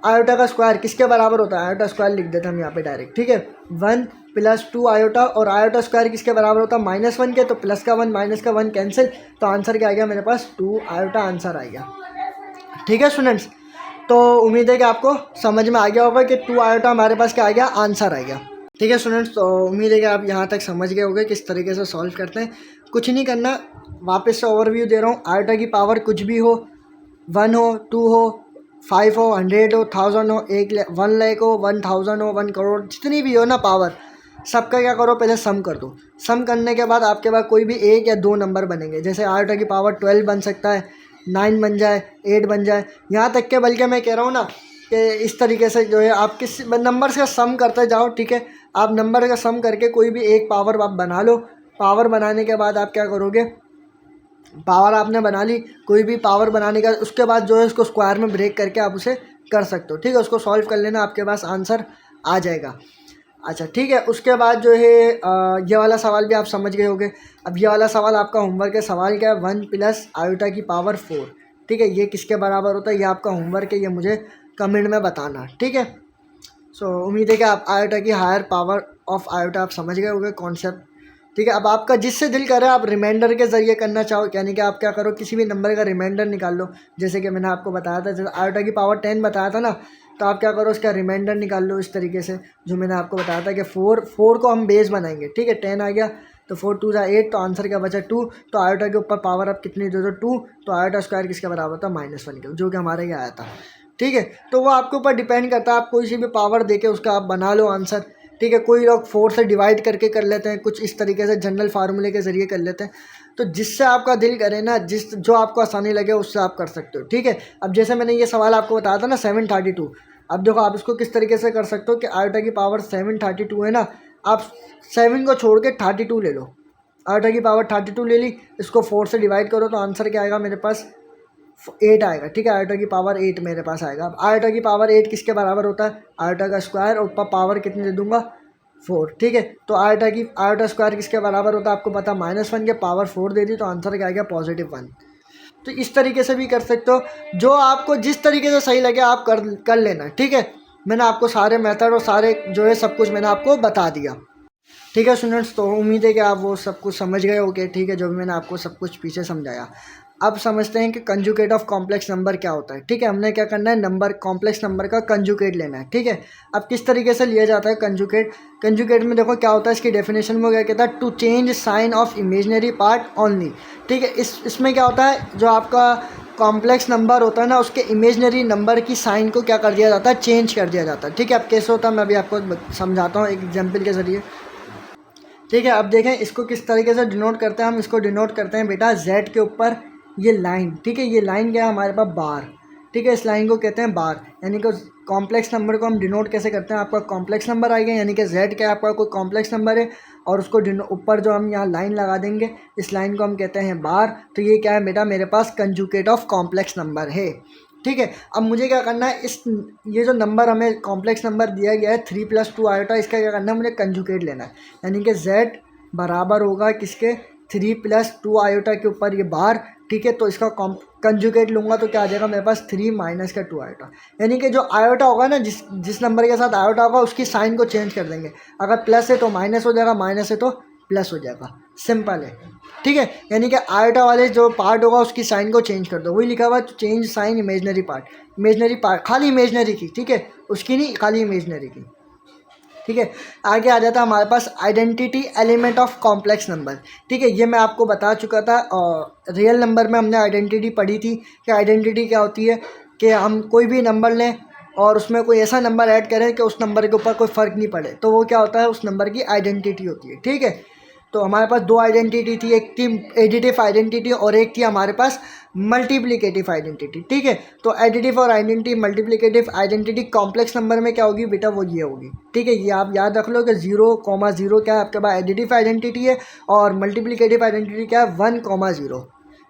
आयोटा का स्क्वायर किसके बराबर होता है, आयोटा स्क्वायर लिख देते हैं हम यहाँ पे डायरेक्ट, ठीक है। 1 प्लस 2 आयोटा, और आयोटा स्क्वायर किसके बराबर होता है -1 के, तो प्लस का 1 माइनस का 1 कैंसिल, तो आंसर क्या आ गया मेरे पास 2 आयोटा आंसर आ गया, ठीक है स्टूडेंट्स। तो उम्मीद है कि आपको समझ में आ गया होगा कि 2 आयोटा हमारे पास क्या आ गया आंसर आ गया, ठीक है स्टूडेंट्स। तो उम्मीद है कि आप यहाँ तक समझ गए होंगे किस तरीके से सॉल्व करते हैं। कुछ नहीं करना, वापस से ओवरव्यू दे रहा हूँ। आयोटा की पावर कुछ भी हो, 1 हो, 2 हो, 5 हो, 100 हो, 1000 हो, 1 लाख हो, 1000 हो, 1 करोड़, जितनी भी हो ना पावर, सबका क्या करो पहले सम कर दो। सम करने के बाद आपके पास कोई भी 1 या 2 नंबर बनेंगे, जैसे आयोटा की पावर 12 बन सकता है, 9 बन जाए, 8 बन जाए, यहाँ तक के बल्कि मैं कह रहा हूँ ना कि इस तरीके से जो है आप किस नंबर का सम करते जाओ, ठीक है। आप नंबर का सम करके कोई भी एक पावर आप बना लो, पावर बनाने के बाद आप क्या करोगे, पावर आपने बना ली, कोई भी पावर बनाने का, उसके बाद जो है उसको स्क्वायर में ब्रेक करके आप उसे कर सकते हो, ठीक है। उसको सॉल्व कर लेना, आपके पास आंसर आ जाएगा। अच्छा ठीक है, उसके बाद जो है ये वाला सवाल भी आप समझ गए होंगे। अब ये वाला सवाल आपका होमवर्क है। सवाल क्या है, 1 प्लस आयोटा की पावर 4, ठीक है, ये किसके बराबर होता है, ये आपका होमवर्क है, ये मुझे कमेंट में बताना, ठीक है। सो उम्मीद है कि आप आयोटा की हायर पावर ऑफ आयोटा आप समझ गए होंगे कॉन्सेप्ट, ठीक है। अब आपका जिससे दिल करे आप रिमाइंडर के ज़रिए करना चाहो, यानी कि आप क्या करो, किसी भी नंबर का रिमाइंडर निकाल लो, जैसे कि मैंने आपको बताया था, जैसे आयोटा की पावर 10 बताया था ना, तो आप क्या करो, उसका रिमाइंडर निकाल लो इस तरीके से, जो मैंने आपको बताया था कि 4 को हम बेस बनाएंगे, ठीक है। 10 आ गया तो 4 2 8, तो आंसर क्या बचा 2, तो आयोटा के ऊपर पावर आप कितनी दे दो 2, तो आयोटा स्क्वायर किसके बराबर था, -1 के, जो कि हमारे यहाँ आया था, ठीक है। तो वो आपके ऊपर डिपेंड करता है, आप कोई सी भी पावर देके उसका आप बना लो आंसर, ठीक है। कोई लोग 4 से डिवाइड करके कर लेते हैं, कुछ इस तरीके से जनरल फार्मूले के ज़रिए कर लेते हैं, तो जिससे आपका दिल करे ना, जो आपको आसानी लगे उससे आप कर सकते हो, ठीक है। अब जैसे मैंने ये सवाल आपको बताया था ना 732, अब देखो आप इसको किस तरीके से कर सकते हो कि आयोटा की पावर 732 है ना, आप 7 को छोड़ के 32 ले लो, आयोटा की पावर 32 ले ली, इसको 4 से डिवाइड करो तो आंसर क्या आएगा मेरे पास 8 आएगा, ठीक है। आयोटा की पावर 8 मेरे पास आएगा। अब आयोटा की पावर 8 किसके बराबर होता है, आयोटा का स्क्वायर, और ऊपर पावर कितनी दे दूंगा 4, ठीक है। तो आयोटा स्क्वायर किसके बराबर होता है आपको पता, -1 के, पावर 4 दे दी तो आंसर क्या आ गया +1। तो इस तरीके से भी कर सकते हो, जो आपको जिस तरीके से सही लगे आप कर लेना, ठीक है। मैंने आपको सारे मेथड और सारे जो है सब कुछ मैंने आपको बता दिया, ठीक है स्टूडेंट्स। तो उम्मीद है कि आप वो सब कुछ समझ गए होगे, ठीक है, जो भी मैंने आपको सब कुछ पीछे समझाया। अब समझते हैं कि कंजुगेट ऑफ कॉम्प्लेक्स नंबर क्या होता है, ठीक है। हमने क्या करना है, नंबर कॉम्प्लेक्स नंबर का कंजुगेट लेना है, ठीक है। अब किस तरीके से लिया जाता है कंजुगेट में देखो क्या होता है, इसकी डेफिनेशन में क्या कहता है, to change sign of imaginary part only, ठीक है। इसमें क्या होता है, जो आपका कॉम्प्लेक्स नंबर होता है ना, उसके इमेजनरी नंबर की साइन को क्या कर दिया जाता है, चेंज कर दिया जाता है, ठीक है। अब कैसे होता है मैं अभी आपको समझाता हूँ एक एग्जाम्पल के ज़रिए, ठीक है। अब देखें इसको किस तरीके से डिनोट करते हैं, हम इसको डिनोट करते हैं बेटा Z के ऊपर ये लाइन, ठीक है। ये लाइन क्या है हमारे पास, बार, ठीक है। इस लाइन को कहते हैं बार, यानी कि कॉम्प्लेक्स नंबर को हम डिनोट कैसे करते हैं, आपका कॉम्प्लेक्स नंबर आ गया, यानी कि Z क्या है आपका कोई कॉम्प्लेक्स नंबर है, और उसको ऊपर जो हम यहाँ लाइन लगा देंगे, इस लाइन को हम कहते हैं बार। तो ये क्या है बेटा, मेरे पास कंजुगेट ऑफ कॉम्प्लेक्स नंबर है, ठीक है। अब मुझे क्या करना है, ये जो नंबर हमें कॉम्प्लेक्स नंबर दिया गया है 3 + 2 आयोटा, इसका क्या करना है, मुझे कंजुगेट लेना है, यानी कि Z बराबर होगा किसके, 3 + 2 आयोटा के ऊपर ये बार, ठीक है। तो इसका कंजुगेट लूँगा तो क्या आ जाएगा मेरे पास 3 - 2 आयोटा, यानी कि जो आयोटा होगा ना, जिस नंबर के साथ आयोटा होगा उसकी साइन को चेंज कर देंगे, अगर प्लस है तो माइनस हो जाएगा, माइनस है तो प्लस हो जाएगा, सिंपल है, ठीक है। यानी कि आयोटा वाले जो पार्ट होगा उसकी साइन को चेंज कर दो, वही लिखा हुआ चेंज साइन इमेजनरी पार्ट, खाली इमेजनरी की, ठीक है, उसकी नहीं, खाली इमेजनरी की, ठीक है। आगे आ जाता है हमारे पास identity element of complex number, ठीक है। ये मैं आपको बता चुका था, और रियल नंबर में हमने आइडेंटिटी पढ़ी थी कि आइडेंटिटी क्या होती है, कि हम कोई भी नंबर लें और उसमें कोई ऐसा नंबर ऐड करें कि उस नंबर के ऊपर कोई फ़र्क नहीं पड़े, तो वो क्या होता है, उस नंबर की आइडेंटिटी होती है, ठीक है। तो हमारे पास 2 आइडेंटिटी थी, एक थी एडिटिव आइडेंटिटी और एक थी हमारे पास मल्टीप्लिकेटिव आइडेंटिटी, ठीक है। तो एडिटिव और identity, multiplicative identity complex number में क्या होगी बेटा, वो ये होगी, ठीक है। ये आप याद रख लो कि 0,0 क्या है आपके पास एडिटिव आइडेंटिटी है, और मल्टीप्लिकेटिव आइडेंटिटी क्या है 1,0,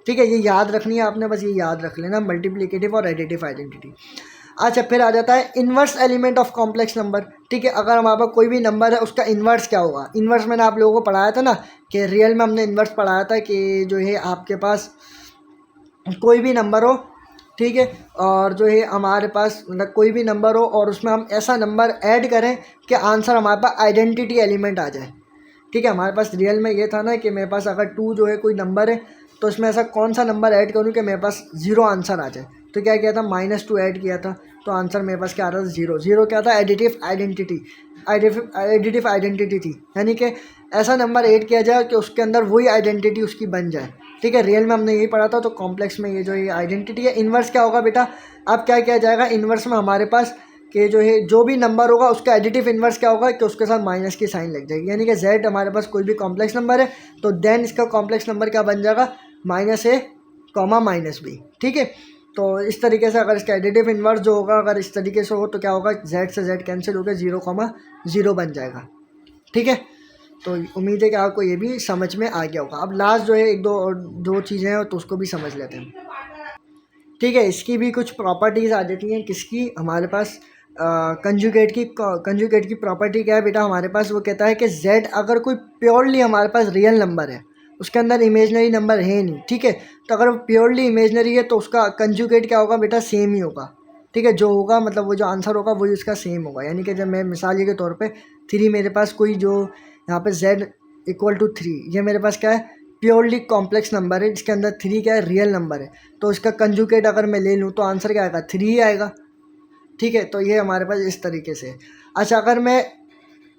ठीक है। ये याद रखनी है आपने, बस ये याद रख लेना, मल्टीप्लिकेटिव और एडिटिव आइडेंटिटी। अच्छा फिर आ जाता है inverse element of complex number, ठीक है। अगर हमारे पास कोई भी नंबर है उसका इन्वर्स क्या होगा, इन्वर्स मैंने आप लोगों को पढ़ाया था ना, कि रियल में हमने इन्वर्स पढ़ाया था कि जो है आपके पास कोई भी नंबर हो, ठीक है, और जो है हमारे पास मतलब कोई भी नंबर हो और उसमें हम ऐसा नंबर ऐड करें कि आंसर हमारे पास आइडेंटिटी एलिमेंट आ जाए, ठीक है। हमारे पास रियल में ये था ना कि मेरे पास अगर 2 जो है कोई नंबर है, तो उसमें ऐसा कौन सा नंबर ऐड करूँ कि मेरे पास 0 आंसर आ जाए, तो क्या किया था, -2 ऐड किया था, तो आंसर मेरे पास क्या आ रहा था 0। 0 क्या था, एडिटिव आइडेंटिटी थी, यानी कि ऐसा नंबर ऐड किया जाए कि उसके अंदर वही आइडेंटिटी उसकी बन जाए, ठीक है। रियल में हमने यही पढ़ा था। तो कॉम्प्लेक्स में ये जो ये आइडेंटिटी है, इन्वर्स क्या होगा बेटा, अब क्या किया जाएगा, इन्वर्स में हमारे पास कि जो है जो भी नंबर होगा उसका एडिटिव इन्वर्स क्या होगा कि उसके साथ माइनस की साइन लग जाएगी, यानी कि Z हमारे पास कोई भी कॉम्प्लेक्स नंबर है तो देन इसका कॉम्प्लेक्स नंबर क्या बन जाएगा, -A, -B, ठीक है। तो इस तरीके से अगर इसका एडिटिव इन्वर्स जो होगा अगर इस तरीके से हो तो क्या होगा, Z से Z कैंसिल होकर 0,0 बन जाएगा, ठीक है। तो उम्मीद है कि आपको ये भी समझ में आ गया होगा। अब लास्ट जो है एक दो चीज़ें हैं तो उसको भी समझ लेते हैं। ठीक है, इसकी भी कुछ प्रॉपर्टीज़ आ जाती हैं। किसकी? हमारे पास कंजुगेट की प्रॉपर्टी क्या है बेटा हमारे पास? वो कहता है कि z अगर कोई प्योरली हमारे पास रियल नंबर है, उसके अंदर इमेजनरी नंबर है नहीं, ठीक है, तो अगर वो प्योरली इमेजनरी है तो उसका कंजुगेट क्या होगा बेटा? सेम ही होगा। ठीक है, जो होगा मतलब वो जो आंसर होगा वही उसका सेम होगा। यानी कि जब मैं मिसाल के तौर पे 3 मेरे पास कोई जो यहाँ पे z इक्वल टू 3, ये मेरे पास क्या है? प्योरली कॉम्प्लेक्स नंबर है जिसके अंदर 3 क्या है? रियल नंबर है। तो इसका कंजुगेट अगर मैं ले लूँ तो आंसर क्या आएगा? 3 ही आएगा। ठीक है, तो ये हमारे पास इस तरीके से। अच्छा, अगर मैं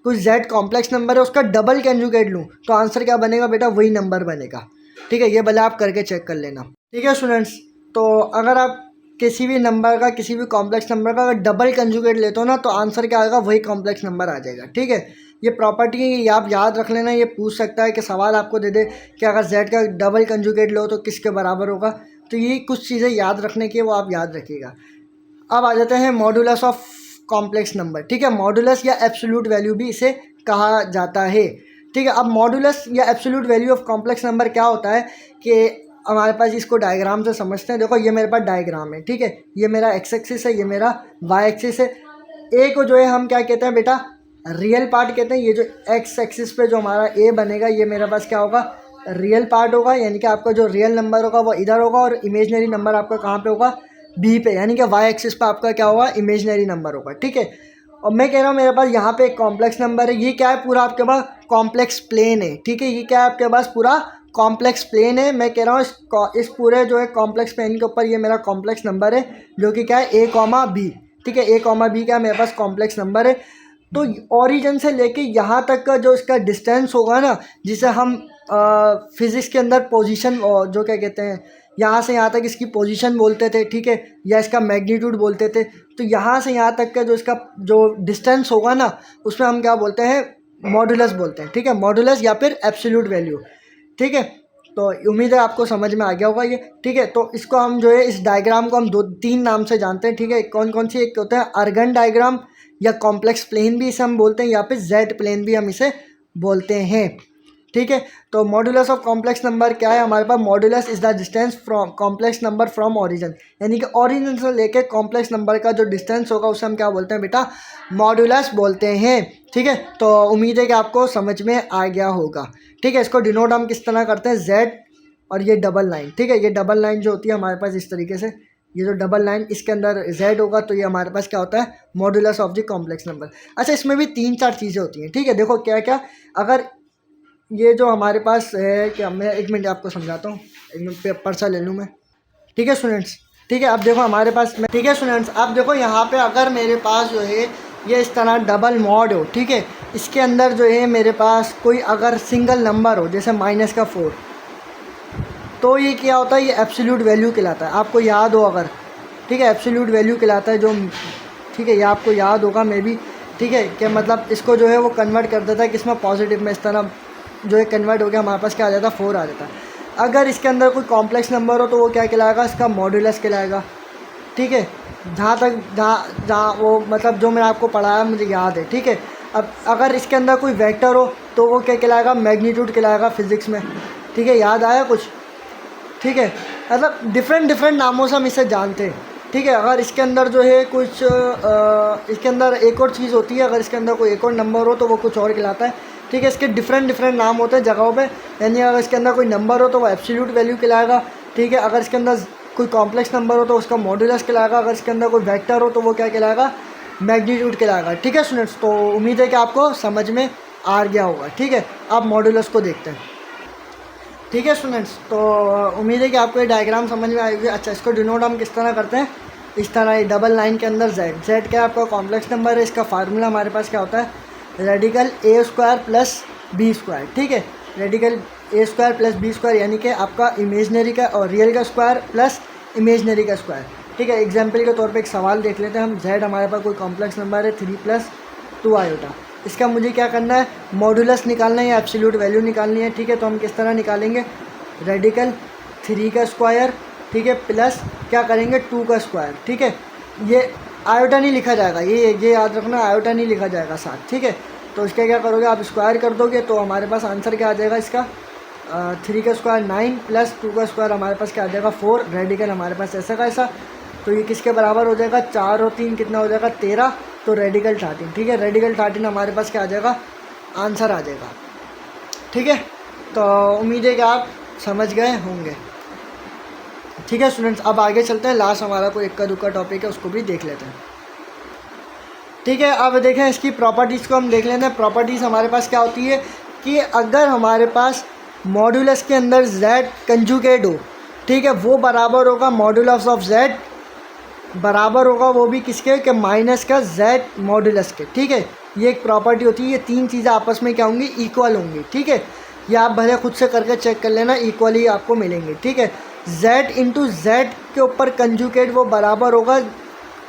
कुछ z कॉम्प्लेक्स नंबर है उसका डबल कंजुगेट लूँ तो आंसर क्या बनेगा बेटा? वही नंबर बनेगा। ठीक है, ये भले आप करके चेक कर लेना। ठीक है स्टूडेंट्स, तो अगर आप किसी भी नंबर का, किसी भी कॉम्प्लेक्स नंबर का अगर डबल कंजुगेट लेते हो ना तो आंसर क्या आएगा? वही कॉम्प्लेक्स नंबर आ जाएगा। ठीक है, ये प्रॉपर्टी ये आप याद रख लेना। ये पूछ सकता है कि सवाल आपको दे दे कि अगर z का डबल कंजुगेट लो तो किसके बराबर होगा। तो ये कुछ चीज़ें याद रखने की वो आप याद रखिएगा। अब आ जाते हैं मॉडुलस ऑफ कॉम्प्लेक्स नंबर। ठीक है, मॉडुलस या एब्सोल्यूट वैल्यू भी इसे कहा जाता है। ठीक है, अब मॉडुलस या absolute value of complex number क्या होता है कि हमारे पास इसको डायग्राम से समझते हैं। देखो ये मेरे पास डायग्राम है। ठीक है, ये मेरा एक्स एक्सिस है, ये मेरा वाई एक्सिस है। ए को जो है हम क्या कहते हैं बेटा? रियल पार्ट कहते हैं। ये जो एक्स एक्सिस पे जो हमारा ए बनेगा ये मेरे पास क्या होगा? रियल पार्ट होगा। यानी कि आपका जो रियल नंबर होगा वो इधर होगा और इमेजनरी नंबर आपका कहाँ पे होगा? बी पे। यानी कि वाई एक्सिस पे आपका क्या होगा? इमेजनरी नंबर होगा। ठीक है, और मैं कह रहा हूँ मेरे पास यहाँ पे एक कॉम्प्लेक्स नंबर है। ये क्या है? पूरा आपके पास कॉम्प्लेक्स प्लेन है। ठीक है, ये क्या है आपके पास? पूरा कॉम्प्लेक्स प्लेन है। मैं कह रहा हूँ इस पूरे जो है कॉम्प्लेक्स प्लेन के ऊपर ये मेरा कॉम्प्लेक्स नंबर है जो कि क्या है? ए कॉमा बी। ठीक है, ए कॉमा बी क्या है? मेरे पास कॉम्प्लेक्स नंबर है। तो ओरिजिन से लेके यहाँ तक का जो इसका डिस्टेंस होगा ना, जिसे हम फिज़िक्स के अंदर पोजीशन जो क्या कहते हैं, यहाँ से यहाँ तक इसकी पोजीशन बोलते थे। ठीक है, या इसका मैग्नीट्यूड बोलते थे। तो यहाँ से यहाँ तक का जो इसका जो डिस्टेंस होगा ना उसमें हम क्या बोलते हैं? मॉडुलस बोलते हैं। ठीक है, मॉडुलस या फिर एब्सोल्यूट वैल्यू। ठीक है, तो उम्मीद है आपको समझ में आ गया होगा ये। ठीक है, तो इसको हम जो है इस डायग्राम को हम 2-3 नाम से जानते हैं। ठीक है, कौन कौन सी? एक होता है अर्गन डायग्राम या कॉम्प्लेक्स प्लेन भी इसे हम बोलते हैं, या फिर जेड प्लेन भी हम इसे बोलते हैं। ठीक है, तो मॉडुलस ऑफ कॉम्प्लेक्स नंबर क्या है हमारे पास? Modulus is the distance from complex number from origin. यानी कि ओरिजिन से लेके कॉम्प्लेक्स नंबर का जो डिस्टेंस होगा उसे हम क्या बोलते हैं बेटा? मॉडुलस बोलते हैं। ठीक है, तो उम्मीद है कि आपको समझ में आ गया होगा। ठीक है, इसको डिनोट हम किस तरह करते हैं? जेड और ये डबल लाइन। ठीक है, ये डबल लाइन जो होती है हमारे पास इस तरीके से, ये जो डबल लाइन इसके अंदर z होगा तो ये हमारे पास क्या होता है? Modulus of the complex number. अच्छा, इसमें भी 3-4 चीज़ें होती हैं। ठीक है, देखो क्या क्या, अगर ये जो हमारे पास है, क्या मैं एक मिनट आपको समझाता हूँ। एक मिनट पर्चा ले लूँ मैं। ठीक है स्टूडेंट्स, ठीक है, अब देखो हमारे पास ठीक है स्टूडेंट्स, अब देखो यहाँ पे अगर मेरे पास जो है ये इस तरह डबल मॉड हो। ठीक है, इसके अंदर जो है मेरे पास कोई अगर सिंगल नंबर हो जैसे -4, तो ये क्या होता है? ये एब्सोल्यूट वैल्यू कहलाता है। आपको याद हो अगर, ठीक है, एब्सोल्यूट वैल्यू कहलाता है जो, ठीक है, ये आपको याद होगा मे बी। ठीक है, कि मतलब इसको जो है वो कन्वर्ट कर देता है किसमें? पॉजिटिव में। इस तरह जो है कन्वर्ट हो गया हमारे पास क्या आ जाता है? 4 आ जाता है। अगर इसके अंदर कोई कॉम्प्लेक्स नंबर हो तो वो क्या कहलाएगा? इसका मॉडुलस कहलाएगा। ठीक है, जहाँ वो मतलब जो मैंने आपको पढ़ाया मुझे याद है। ठीक है, अब अगर इसके अंदर कोई वेक्टर हो तो वो क्या कहलाएगा? मैग्नीट्यूड कहलाएगा फिज़िक्स में। ठीक है, याद आया कुछ? ठीक है, मतलब डिफरेंट नामों से हम इसे जानते हैं। ठीक है, अगर इसके अंदर जो है कुछ इसके अंदर एक और चीज़ होती है, अगर इसके अंदर कोई एक और नंबर हो तो वो कुछ और कहलाता है। ठीक है, इसके डिफरेंट नाम होते हैं जगहों पे। यानी अगर इसके अंदर कोई नंबर हो तो वो एब्सोल्यूट वैल्यू कहलाएगा। ठीक है, अगर इसके अंदर कोई कॉम्प्लेक्स नंबर हो तो उसका मॉडुलस कहलाएगा। अगर इसके अंदर कोई वेक्टर हो तो वो क्या कहलाएगा? मैग्नीट्यूड कहलाएगा। ठीक है स्टूडेंट्स, तो उम्मीद है कि आपको समझ में आ गया होगा। ठीक है, अब मॉडुलस को देखते हैं। ठीक है स्टूडेंट्स, तो उम्मीद है कि आपको ये डायग्राम समझ में आएगी। अच्छा, इसको डिनोट हम किस तरह करते हैं? इस तरह, ये डबल लाइन के अंदर जेड क्या है? आपका कॉम्प्लेक्स नंबर है। इसका फार्मूला हमारे पास क्या होता है? Radical a² + b²। ठीक है, रेडिकल a² + b² यानी कि आपका इमेजनरी का और रियल का स्क्वायर प्लस इमेजनरी का स्क्वायर। ठीक है, एग्जाम्पल के तौर पे एक सवाल देख लेते हैं हम। z हमारे पास कोई कॉम्प्लेक्स नंबर है 3 + 2 आयोटा। इसका मुझे क्या करना है? मॉडुलस निकालना है या एब्सोल्यूट वैल्यू निकालनी है। ठीक है, तो हम किस तरह निकालेंगे? रेडिकल 3 का स्क्वायर, ठीक है, प्लस क्या करेंगे? 2 का स्क्वायर। ठीक है, ये आयोटा नहीं लिखा जाएगा, ये याद रखना, आयोटा नहीं लिखा जाएगा साथ। ठीक है, तो इसका क्या करोगे आप, स्क्वायर कर दोगे तो हमारे पास आंसर क्या आ जाएगा इसका, 3 का स्क्वायर 9 प्लस 2 का स्क्वायर हमारे पास क्या आ जाएगा 4, रेडिकल हमारे पास ऐसा का ऐसा। तो ये किसके बराबर हो जाएगा, 4 और 3 कितना हो जाएगा 13, तो रेडिकल 13। ठीक है, रेडिकल 13 हमारे पास क्या आ जाएगा, आंसर आ जाएगा। ठीक है, तो उम्मीद है कि आप समझ गए होंगे। ठीक है स्टूडेंट्स, अब आगे चलते हैं, लास्ट हमारा कोई इक्का दुक्का टॉपिक है उसको भी देख लेते हैं। ठीक है, अब देखें इसकी प्रॉपर्टीज़ को हम देख लेते हैं। प्रॉपर्टीज़ हमारे पास क्या होती है कि अगर हमारे पास मॉड्यूलस के अंदर z कंजुगेट हो, ठीक है, वो बराबर होगा मॉड्यूलस ऑफ z, बराबर होगा वो भी किसके, कि माइनस का z मॉड्यूलस के। ठीक है, ये एक प्रॉपर्टी होती है, ये तीन चीज़ें आपस में क्या होंगी, इक्वल होंगी। ठीक है, ये आप भले खुद से करके चेक कर लेना, इक्वली आपको मिलेंगे। ठीक है, z इंटू जेड के ऊपर कंजुगेट वो बराबर होगा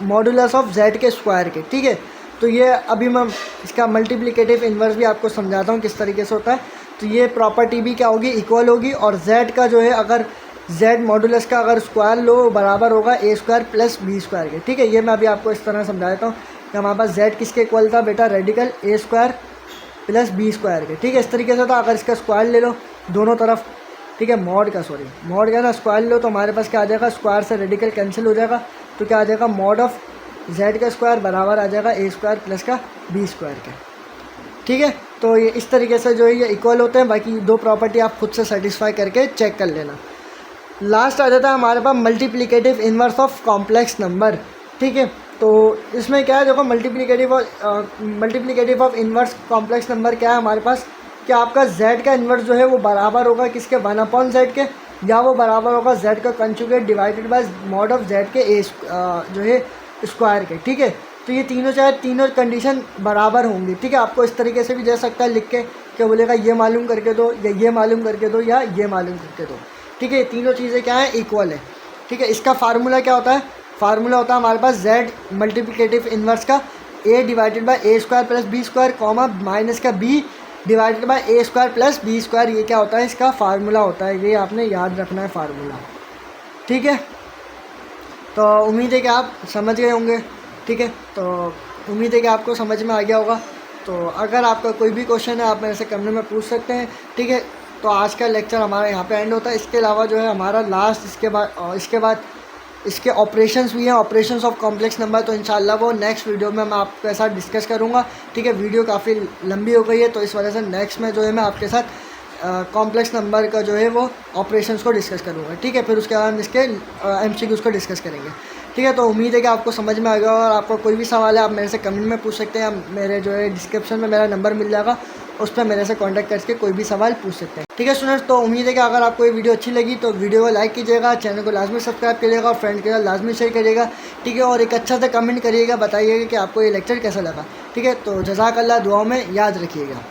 मॉड्यूलस ऑफ z के स्क्वायर के। ठीक है, तो ये अभी मैं इसका मल्टीप्लिकेटिव इन्वर्स भी आपको समझाता हूँ किस तरीके से होता है। तो ये प्रॉपर्टी भी क्या होगी, इक्वल होगी, और z का जो है अगर z मॉड्यूलस का अगर स्क्वायर लो बराबर होगा a square plus b square के। ठीक है, ये मैं अभी आपको इस तरह समझा देता हूँ कि हमारे पास z किसके इक्वल था बेटा, radical a square plus b square के। ठीक है, इस तरीके से था, अगर इसका स्क्वायर ले लो दोनों तरफ, ठीक है, मॉड का ना स्क्वायर लो तो हमारे पास क्या आ जाएगा, स्क्वायर से रेडिकल कैंसिल हो जाएगा, तो क्या आ जाएगा, मॉड ऑफ z का स्क्वायर बराबर आ जाएगा a स्क्वायर प्लस का b स्क्वायर के। ठीक है, तो ये इस तरीके से जो है ये इक्वल होते हैं। बाकी दो प्रॉपर्टी आप खुद से सेटिस्फाई करके चेक कर लेना। लास्ट आ जाता है हमारे पास multiplicative inverse of complex number. ठीक है, तो इसमें क्या है, देखो multiplicative of inverse complex number क्या है हमारे पास, कि आपका z का इन्वर्स जो है वो बराबर होगा किसके, 1/z के, या वो बराबर होगा z का conjugate divided by mod of z के a जो है स्क्वायर के। ठीक है, तो ये तीनों चाहे तीनों कंडीशन बराबर होंगी। ठीक है, आपको इस तरीके से भी दे सकता है लिख के, क्या बोलेगा ये मालूम करके दो, या ये मालूम करके दो, या ये मालूम करके दो। ठीक है, ये तीनों चीज़ें क्या है, इक्वल है। ठीक है, इसका फार्मूला क्या होता है, फार्मूला होता है हमारे पास z मल्टीप्लिकेटिव इन्वर्स का a divided by a square plus b square comma minus का b divided by a square plus b square. ये क्या होता है, इसका फार्मूला होता है, ये आपने याद रखना है फार्मूला। ठीक है, तो उम्मीद है कि आप समझ गए होंगे। ठीक है, तो उम्मीद है कि आपको समझ में आ गया होगा। तो अगर आपका कोई भी क्वेश्चन है आप मेरे से कमेंट में पूछ सकते हैं। ठीक है, तो आज का लेक्चर हमारा यहाँ पे एंड होता है। इसके अलावा जो है हमारा लास्ट इसके बाद इसके ऑपरेशंस भी हैं, ऑपरेशंस ऑफ कॉम्प्लेक्स नंबर, तो इंशाल्लाह वो नेक्स्ट वीडियो में मैं आपके साथ डिस्कस करूँगा। ठीक है, वीडियो काफ़ी लंबी हो गई है, तो इस वजह से नेक्स्ट में जो है मैं आपके साथ कॉम्प्लेक्स नंबर का जो है वो ऑपरेशंस को डिस्कस करूँगा। ठीक है, फिर उसके बाद हम इसके MCQs को डिस्कस करेंगे। ठीक है, तो उम्मीद है कि आपको समझ में आ गया, और आपका कोई भी सवाल है आप मेरे से कमेंट में पूछ सकते हैं, मेरे जो है डिस्क्रिप्शन में मेरा नंबर मिल जाएगा, उस पर मेरे से कांटेक्ट करके कोई भी सवाल पूछ सकते हैं। ठीक है स्टूडेंट्स, तो उम्मीद है कि अगर आपको ये वीडियो अच्छी लगी तो वीडियो को लाइक कीजिएगा, चैनल को लाजमी सब्सक्राइब करिएगा, और फ्रेंड के साथ लाजमी शेयर करिएगा। ठीक है, और एक अच्छा सा कमेंट करिएगा, बताइएगा कि आपको ये लेक्चर कैसा लगा। ठीक है, तो जज़ाकल्लाह, दुआओं में याद रखिएगा।